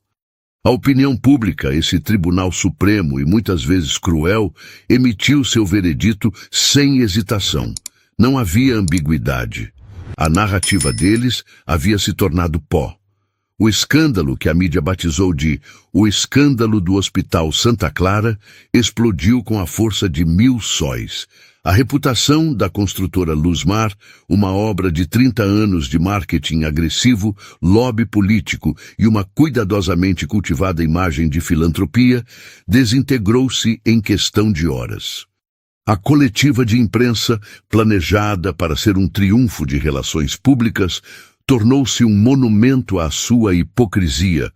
A opinião pública, esse tribunal supremo e muitas vezes cruel, emitiu seu veredito sem hesitação. Não havia ambiguidade. A narrativa deles havia se tornado pó. O escândalo que a mídia batizou de o escândalo do Hospital Santa Clara explodiu com a força de 1000 sóis. A reputação da construtora Luzmar, uma obra de 30 anos de marketing agressivo, lobby político e uma cuidadosamente cultivada imagem de filantropia, desintegrou-se em questão de horas. A coletiva de imprensa, planejada para ser um triunfo de relações públicas, tornou-se um monumento à sua hipocrisia,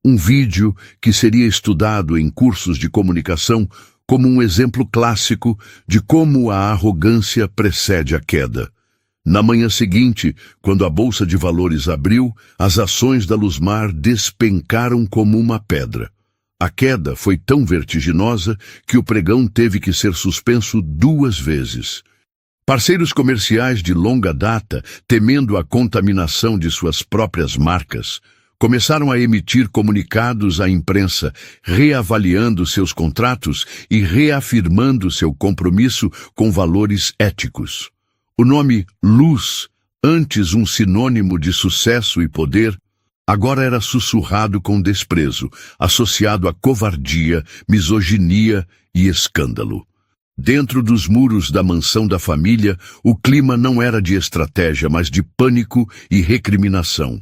um vídeo que seria estudado em cursos de comunicação como um exemplo clássico de como a arrogância precede a queda. Na manhã seguinte, quando a Bolsa de Valores abriu, as ações da Luzmar despencaram como uma pedra. A queda foi tão vertiginosa que o pregão teve que ser suspenso 2 vezes. Parceiros comerciais de longa data, temendo a contaminação de suas próprias marcas, começaram a emitir comunicados à imprensa, reavaliando seus contratos e reafirmando seu compromisso com valores éticos. O nome Luz, antes um sinônimo de sucesso e poder, agora era sussurrado com desprezo, associado a covardia, misoginia e escândalo. Dentro dos muros da mansão da família, o clima não era de estratégia, mas de pânico e recriminação.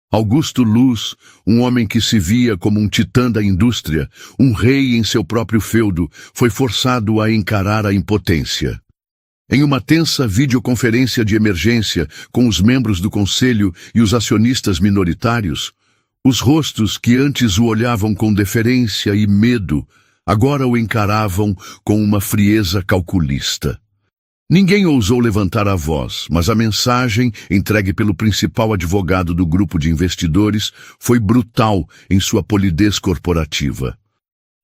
Augusto Luz, um homem que se via como um titã da indústria, um rei em seu próprio feudo, foi forçado a encarar a impotência. Em uma tensa videoconferência de emergência com os membros do conselho e os acionistas minoritários, os rostos que antes o olhavam com deferência e medo, agora o encaravam com uma frieza calculista. Ninguém ousou levantar a voz, mas a mensagem, entregue pelo principal advogado do grupo de investidores, foi brutal em sua polidez corporativa.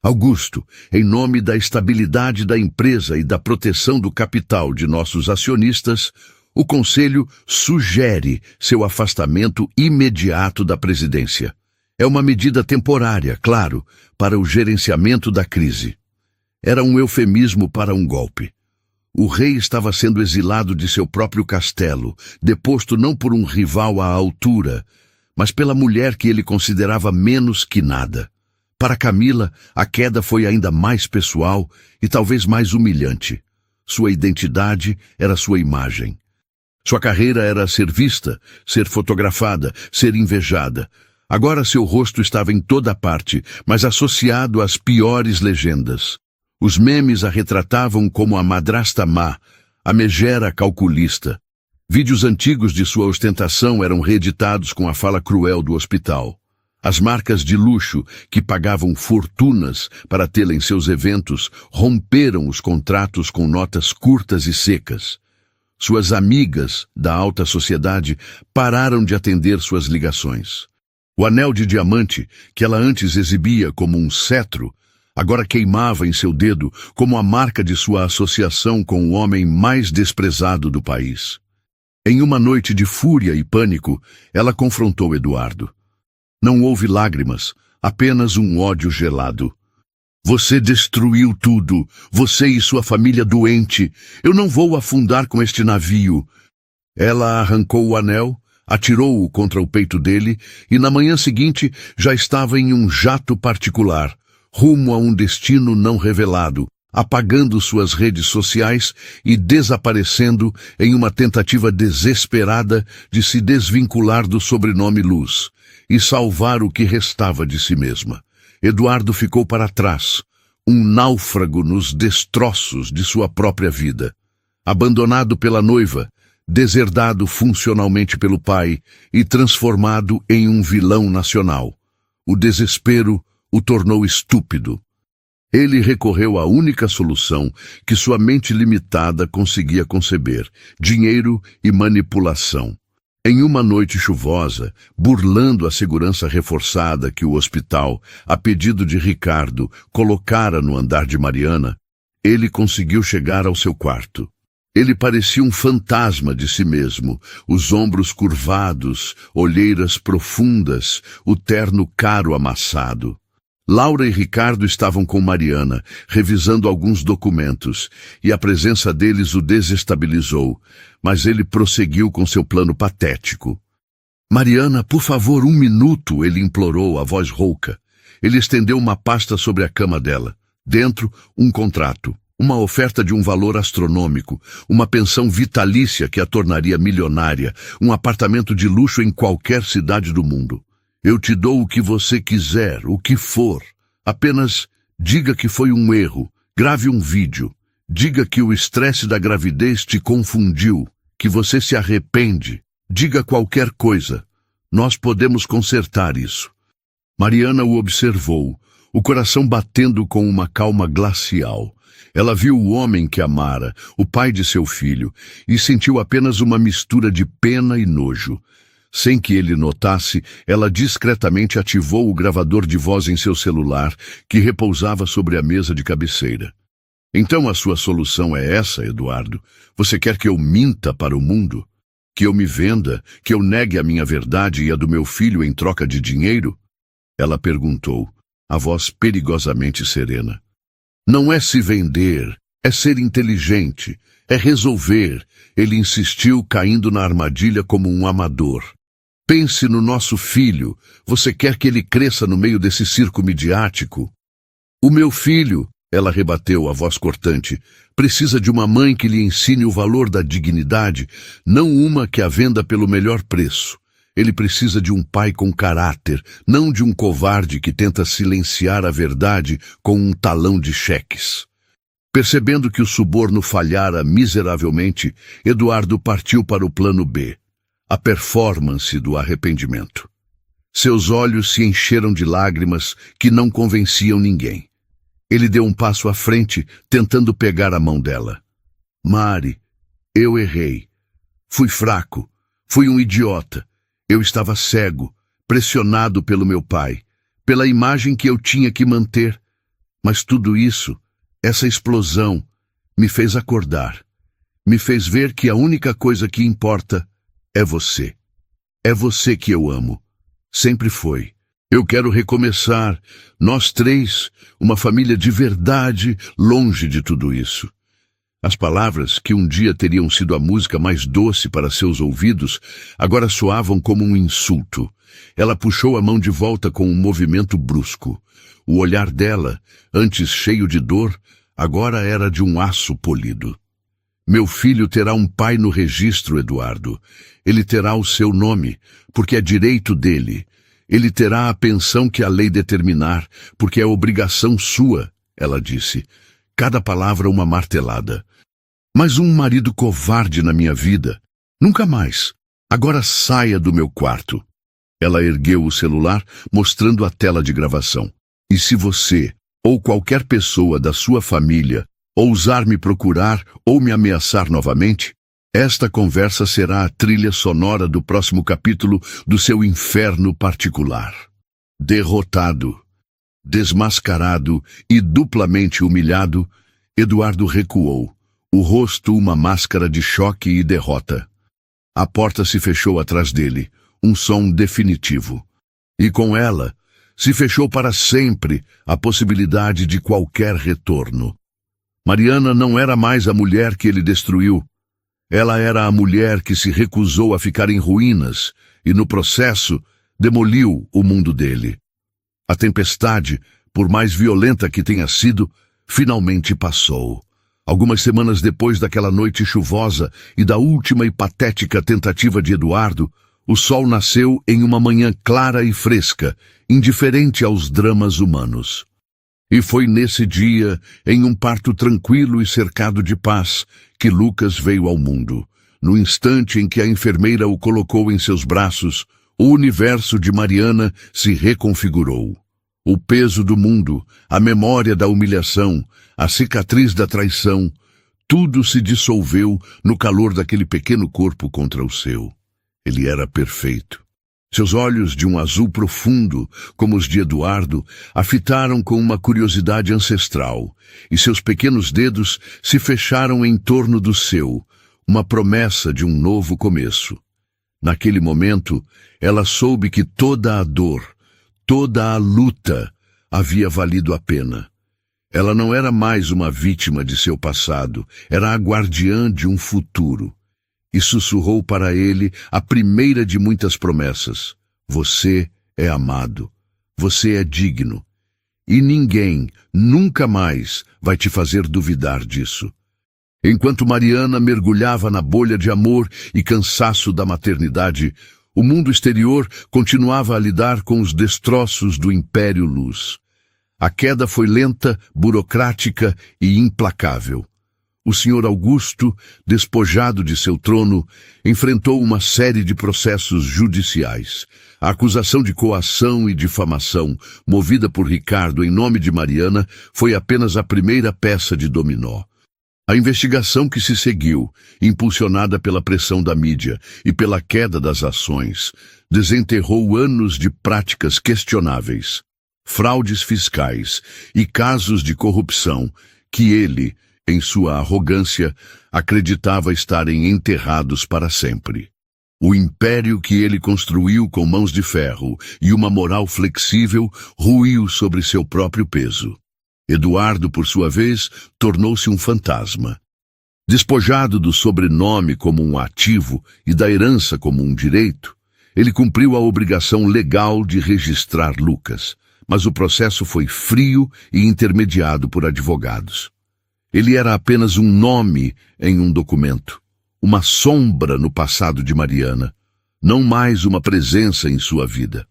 Augusto, em nome da estabilidade da empresa e da proteção do capital de nossos acionistas, o Conselho sugere seu afastamento imediato da presidência. É uma medida temporária, claro, para o gerenciamento da crise. Era um eufemismo para um golpe. O rei estava sendo exilado de seu próprio castelo, deposto não por um rival à altura, mas pela mulher que ele considerava menos que nada. Para Camila, a queda foi ainda mais pessoal e talvez mais humilhante. Sua identidade era sua imagem. Sua carreira era ser vista, ser fotografada, ser invejada. Agora seu rosto estava em toda parte, mas associado às piores legendas. Os memes a retratavam como a madrasta má, a megera calculista. Vídeos antigos de sua ostentação eram reeditados com a fala cruel do hospital. As marcas de luxo, que pagavam fortunas para tê-la em seus eventos, romperam os contratos com notas curtas e secas. Suas amigas da alta sociedade pararam de atender suas ligações. O anel de diamante, que ela antes exibia como um cetro, agora queimava em seu dedo como a marca de sua associação com o homem mais desprezado do país. Em uma noite de fúria e pânico, ela confrontou Eduardo. Não houve lágrimas, apenas um ódio gelado. Você destruiu tudo, você e sua família doente. Eu não vou afundar com este navio. Ela arrancou o anel, atirou-o contra o peito dele e na manhã seguinte já estava em um jato particular, rumo a um destino não revelado, apagando suas redes sociais e desaparecendo em uma tentativa desesperada de se desvincular do sobrenome Luz e salvar o que restava de si mesma. Eduardo ficou para trás, um náufrago nos destroços de sua própria vida. Abandonado pela noiva, deserdado funcionalmente pelo pai e transformado em um vilão nacional. O desespero o tornou estúpido. Ele recorreu à única solução que sua mente limitada conseguia conceber: dinheiro e manipulação. Em uma noite chuvosa, burlando a segurança reforçada que o hospital, a pedido de Ricardo, colocara no andar de Mariana, ele conseguiu chegar ao seu quarto. Ele parecia um fantasma de si mesmo, os ombros curvados, olheiras profundas, o terno caro amassado. Laura e Ricardo estavam com Mariana, revisando alguns documentos, e a presença deles o desestabilizou, mas ele prosseguiu com seu plano patético. Mariana, por favor, 1 minuto, ele implorou, a voz rouca. Ele estendeu uma pasta sobre a cama dela. Dentro, um contrato, uma oferta de um valor astronômico, uma pensão vitalícia que a tornaria milionária, um apartamento de luxo em qualquer cidade do mundo. Eu te dou o que você quiser, o que for. Apenas diga que foi um erro, grave um vídeo. Diga que o estresse da gravidez te confundiu, que você se arrepende. Diga qualquer coisa. Nós podemos consertar isso. Mariana o observou, o coração batendo com uma calma glacial. Ela viu o homem que amara, o pai de seu filho, e sentiu apenas uma mistura de pena e nojo. Sem que ele notasse, ela discretamente ativou o gravador de voz em seu celular, que repousava sobre a mesa de cabeceira. Então a sua solução é essa, Eduardo? Você quer que eu minta para o mundo? Que eu me venda? Que eu negue a minha verdade e a do meu filho em troca de dinheiro? Ela perguntou, a voz perigosamente serena. Não é se vender, é ser inteligente, é resolver. Ele insistiu, caindo na armadilha como um amador. Pense no nosso filho. Você quer que ele cresça no meio desse circo midiático? O meu filho, ela rebateu, a voz cortante, precisa de uma mãe que lhe ensine o valor da dignidade, não uma que a venda pelo melhor preço. Ele precisa de um pai com caráter, não de um covarde que tenta silenciar a verdade com um talão de cheques. Percebendo que o suborno falhara miseravelmente, Eduardo partiu para o plano B, a performance do arrependimento. Seus olhos se encheram de lágrimas que não convenciam ninguém. Ele deu um passo à frente, tentando pegar a mão dela. Mari, Eu errei. Fui fraco. Fui um idiota. Eu estava cego, pressionado pelo meu pai, pela imagem que eu tinha que manter. Mas tudo isso, essa explosão, me fez acordar. Me fez ver que a única coisa que importa é você. É você que eu amo. Sempre foi. Eu quero recomeçar, nós três, uma família de verdade, longe de tudo isso. As palavras, que um dia teriam sido a música mais doce para seus ouvidos, agora soavam como um insulto. Ela puxou a mão de volta com um movimento brusco. O olhar dela, antes cheio de dor, agora era de um aço polido. Meu filho terá um pai no registro, Eduardo. Ele terá o seu nome, porque é direito dele. Ele terá a pensão que a lei determinar, porque é obrigação sua, ela disse. Cada palavra uma martelada. Mas um marido covarde na minha vida. Nunca mais. Agora saia do meu quarto. Ela ergueu o celular, mostrando a tela de gravação. E se você, ou qualquer pessoa da sua família, ousar me procurar ou me ameaçar novamente, esta conversa será a trilha sonora do próximo capítulo do seu inferno particular. Derrotado, desmascarado e duplamente humilhado, Eduardo recuou, o rosto uma máscara de choque e derrota. A porta se fechou atrás dele, um som definitivo. E com ela, se fechou para sempre a possibilidade de qualquer retorno. Mariana não era mais a mulher que ele destruiu. Ela era a mulher que se recusou a ficar em ruínas e, no processo, demoliu o mundo dele. A tempestade, por mais violenta que tenha sido, finalmente passou. Algumas semanas depois daquela noite chuvosa e da última e patética tentativa de Eduardo, o sol nasceu em uma manhã clara e fresca, indiferente aos dramas humanos. E foi nesse dia, em um parto tranquilo e cercado de paz, que Lucas veio ao mundo. No instante em que a enfermeira o colocou em seus braços, o universo de Mariana se reconfigurou. O peso do mundo, a memória da humilhação, a cicatriz da traição, tudo se dissolveu no calor daquele pequeno corpo contra o seu. Ele era perfeito. Seus olhos, de um azul profundo, como os de Eduardo, a fitaram com uma curiosidade ancestral, e seus pequenos dedos se fecharam em torno do seu, uma promessa de um novo começo. Naquele momento, ela soube que toda a dor, toda a luta, havia valido a pena. Ela não era mais uma vítima de seu passado, era a guardiã de um futuro. E sussurrou para ele a primeira de muitas promessas. Você é amado. Você é digno. E ninguém, nunca mais, vai te fazer duvidar disso. Enquanto Mariana mergulhava na bolha de amor e cansaço da maternidade, o mundo exterior continuava a lidar com os destroços do Império Luz. A queda foi lenta, burocrática e implacável. O Sr. Augusto, despojado de seu trono, enfrentou uma série de processos judiciais. A acusação de coação e difamação, movida por Ricardo em nome de Mariana, foi apenas a primeira peça de dominó. A investigação que se seguiu, impulsionada pela pressão da mídia e pela queda das ações, desenterrou anos de práticas questionáveis, fraudes fiscais e casos de corrupção que ele, em sua arrogância, acreditava estarem enterrados para sempre. O império que ele construiu com mãos de ferro e uma moral flexível ruiu sobre seu próprio peso. Eduardo, por sua vez, tornou-se um fantasma. Despojado do sobrenome como um ativo e da herança como um direito, ele cumpriu a obrigação legal de registrar Lucas, mas o processo foi frio e intermediado por advogados. Ele era apenas um nome em um documento, uma sombra no passado de Mariana, não mais uma presença em sua vida.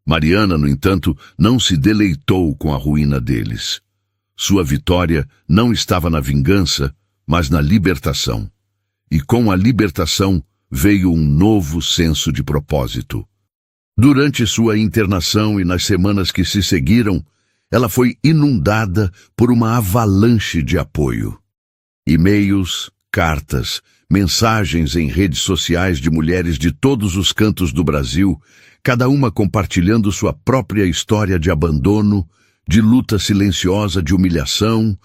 Mariana, no entanto, não se deleitou com a ruína deles. Sua vitória não estava na vingança, mas na libertação. E com a libertação veio um novo senso de propósito. Durante sua internação e nas semanas que se seguiram, ela foi inundada por uma avalanche de apoio. E-mails, cartas, mensagens em redes sociais de mulheres de todos os cantos do Brasil, cada uma compartilhando sua própria história de abandono, de luta silenciosa, de humilhação.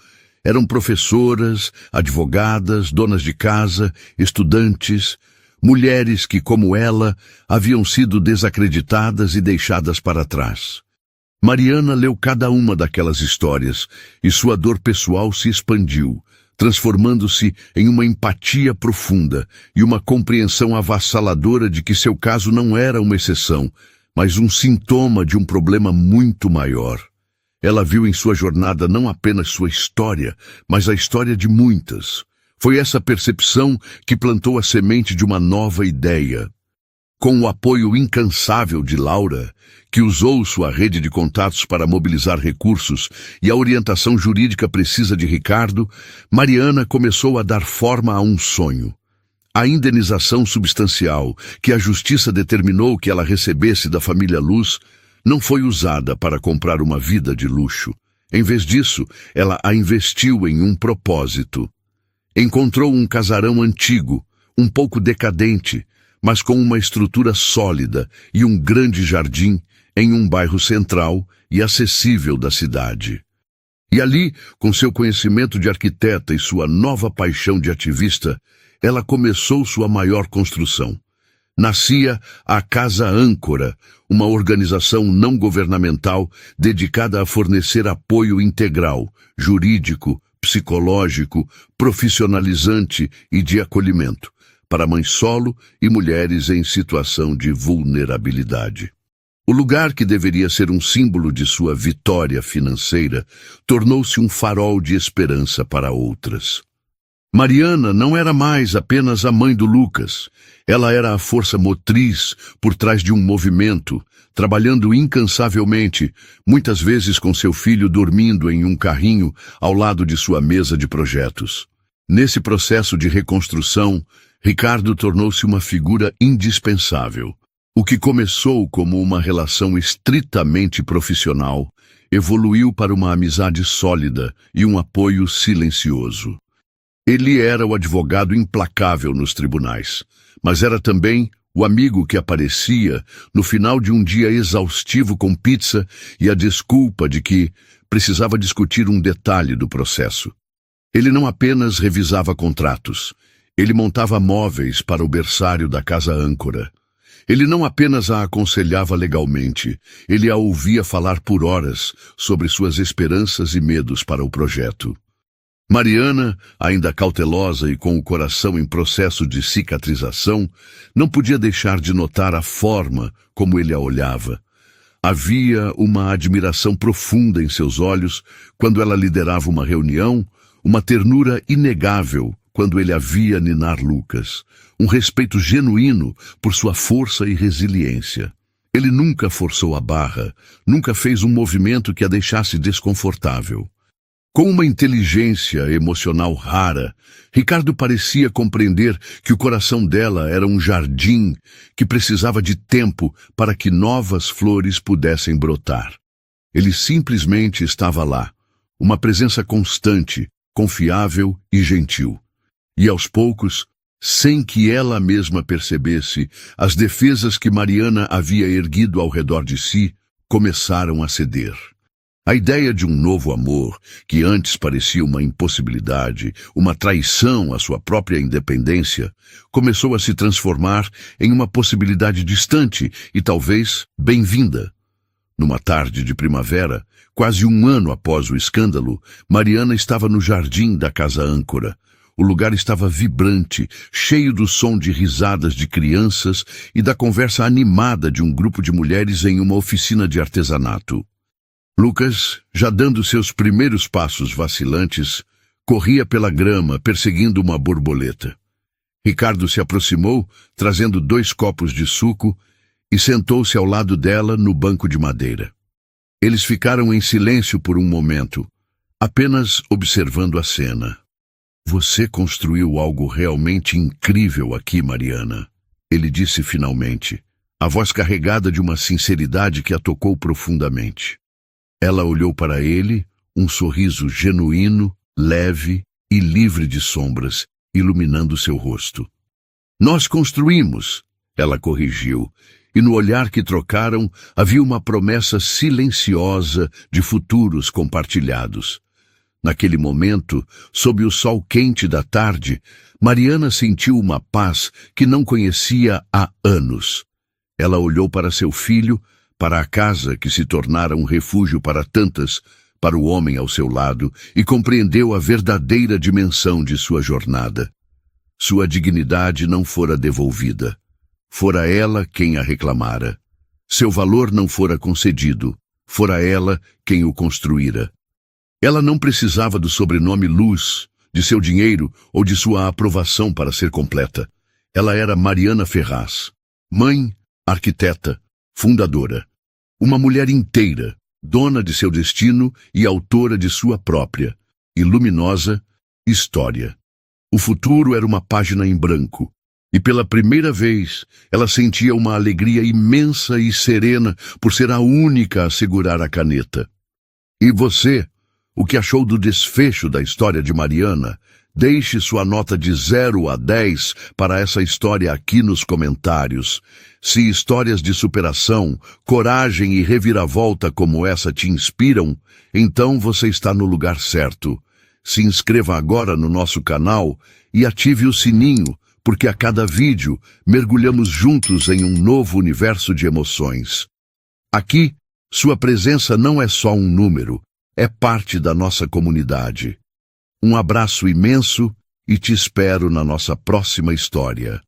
Eram professoras, advogadas, donas de casa, estudantes, mulheres que, como ela, haviam sido desacreditadas e deixadas para trás. Mariana leu cada uma daquelas histórias e sua dor pessoal se expandiu, transformando-se em uma empatia profunda e uma compreensão avassaladora de que seu caso não era uma exceção, mas um sintoma de um problema muito maior. Ela viu em sua jornada não apenas sua história, mas a história de muitas. Foi essa percepção que plantou a semente de uma nova ideia. Com o apoio incansável de Laura, que usou sua rede de contatos para mobilizar recursos, e a orientação jurídica precisa de Ricardo, Mariana começou a dar forma a um sonho. A indenização substancial que a justiça determinou que ela recebesse da família Luz não foi usada para comprar uma vida de luxo. Em vez disso, ela a investiu em um propósito. Encontrou um casarão antigo, um pouco decadente, mas com uma estrutura sólida e um grande jardim em um bairro central e acessível da cidade. E ali, com seu conhecimento de arquiteta e sua nova paixão de ativista, ela começou sua maior construção. Nascia a Casa Âncora, uma organização não governamental dedicada a fornecer apoio integral, jurídico, psicológico, profissionalizante e de acolhimento para mães solo e mulheres em situação de vulnerabilidade. O lugar que deveria ser um símbolo de sua vitória financeira tornou-se um farol de esperança para outras. Mariana não era mais apenas a mãe do Lucas. Ela era a força motriz por trás de um movimento, trabalhando incansavelmente, muitas vezes com seu filho dormindo em um carrinho ao lado de sua mesa de projetos. Nesse processo de reconstrução, Ricardo tornou-se uma figura indispensável. O que começou como uma relação estritamente profissional evoluiu para uma amizade sólida e um apoio silencioso. Ele era o advogado implacável nos tribunais, mas era também o amigo que aparecia no final de um dia exaustivo com pizza e a desculpa de que precisava discutir um detalhe do processo. Ele não apenas revisava contratos, ele montava móveis para o berçário da Casa Âncora. Ele não apenas a aconselhava legalmente, ele a ouvia falar por horas sobre suas esperanças e medos para o projeto. Mariana, ainda cautelosa e com o coração em processo de cicatrização, não podia deixar de notar a forma como ele a olhava. Havia uma admiração profunda em seus olhos quando ela liderava uma reunião, uma ternura inegável quando ele a via ninar Lucas, um respeito genuíno por sua força e resiliência. Ele nunca forçou a barra, nunca fez um movimento que a deixasse desconfortável. Com uma inteligência emocional rara, Ricardo parecia compreender que o coração dela era um jardim que precisava de tempo para que novas flores pudessem brotar. Ele simplesmente estava lá, uma presença constante, confiável e gentil. E aos poucos, sem que ela mesma percebesse, as defesas que Mariana havia erguido ao redor de si começaram a ceder. A ideia de um novo amor, que antes parecia uma impossibilidade, uma traição à sua própria independência, começou a se transformar em uma possibilidade distante e talvez bem-vinda. Numa tarde de primavera, quase um ano após o escândalo, Mariana estava no jardim da Casa Âncora. O lugar estava vibrante, cheio do som de risadas de crianças e da conversa animada de um grupo de mulheres em uma oficina de artesanato. Lucas, já dando seus primeiros passos vacilantes, corria pela grama, perseguindo uma borboleta. Ricardo se aproximou, trazendo 2 copos de suco, e sentou-se ao lado dela no banco de madeira. Eles ficaram em silêncio por um momento, apenas observando a cena. Você construiu algo realmente incrível aqui, Mariana, ele disse finalmente, a voz carregada de uma sinceridade que a tocou profundamente. Ela olhou para ele, um sorriso genuíno, leve e livre de sombras, iluminando seu rosto. Nós construímos, ela corrigiu, e no olhar que trocaram havia uma promessa silenciosa de futuros compartilhados. Naquele momento, sob o sol quente da tarde, Mariana sentiu uma paz que não conhecia há anos. Ela olhou para seu filho, para a casa que se tornara um refúgio para tantas, para o homem ao seu lado, e compreendeu a verdadeira dimensão de sua jornada. Sua dignidade não fora devolvida. Fora ela quem a reclamara. Seu valor não fora concedido. Fora ela quem o construíra. Ela não precisava do sobrenome Luz, de seu dinheiro ou de sua aprovação para ser completa. Ela era Mariana Ferraz, mãe, arquiteta, fundadora. Uma mulher inteira, dona de seu destino e autora de sua própria e luminosa história. O futuro era uma página em branco, e pela primeira vez ela sentia uma alegria imensa e serena por ser a única a segurar a caneta. E você, o que achou do desfecho da história de Mariana? Deixe sua nota de 0 a 10 para essa história aqui nos comentários. Se histórias de superação, coragem e reviravolta como essa te inspiram, então você está no lugar certo. Se inscreva agora no nosso canal e ative o sininho, porque a cada vídeo mergulhamos juntos em um novo universo de emoções. Aqui, sua presença não é só um número, é parte da nossa comunidade. Um abraço imenso e te espero na nossa próxima história.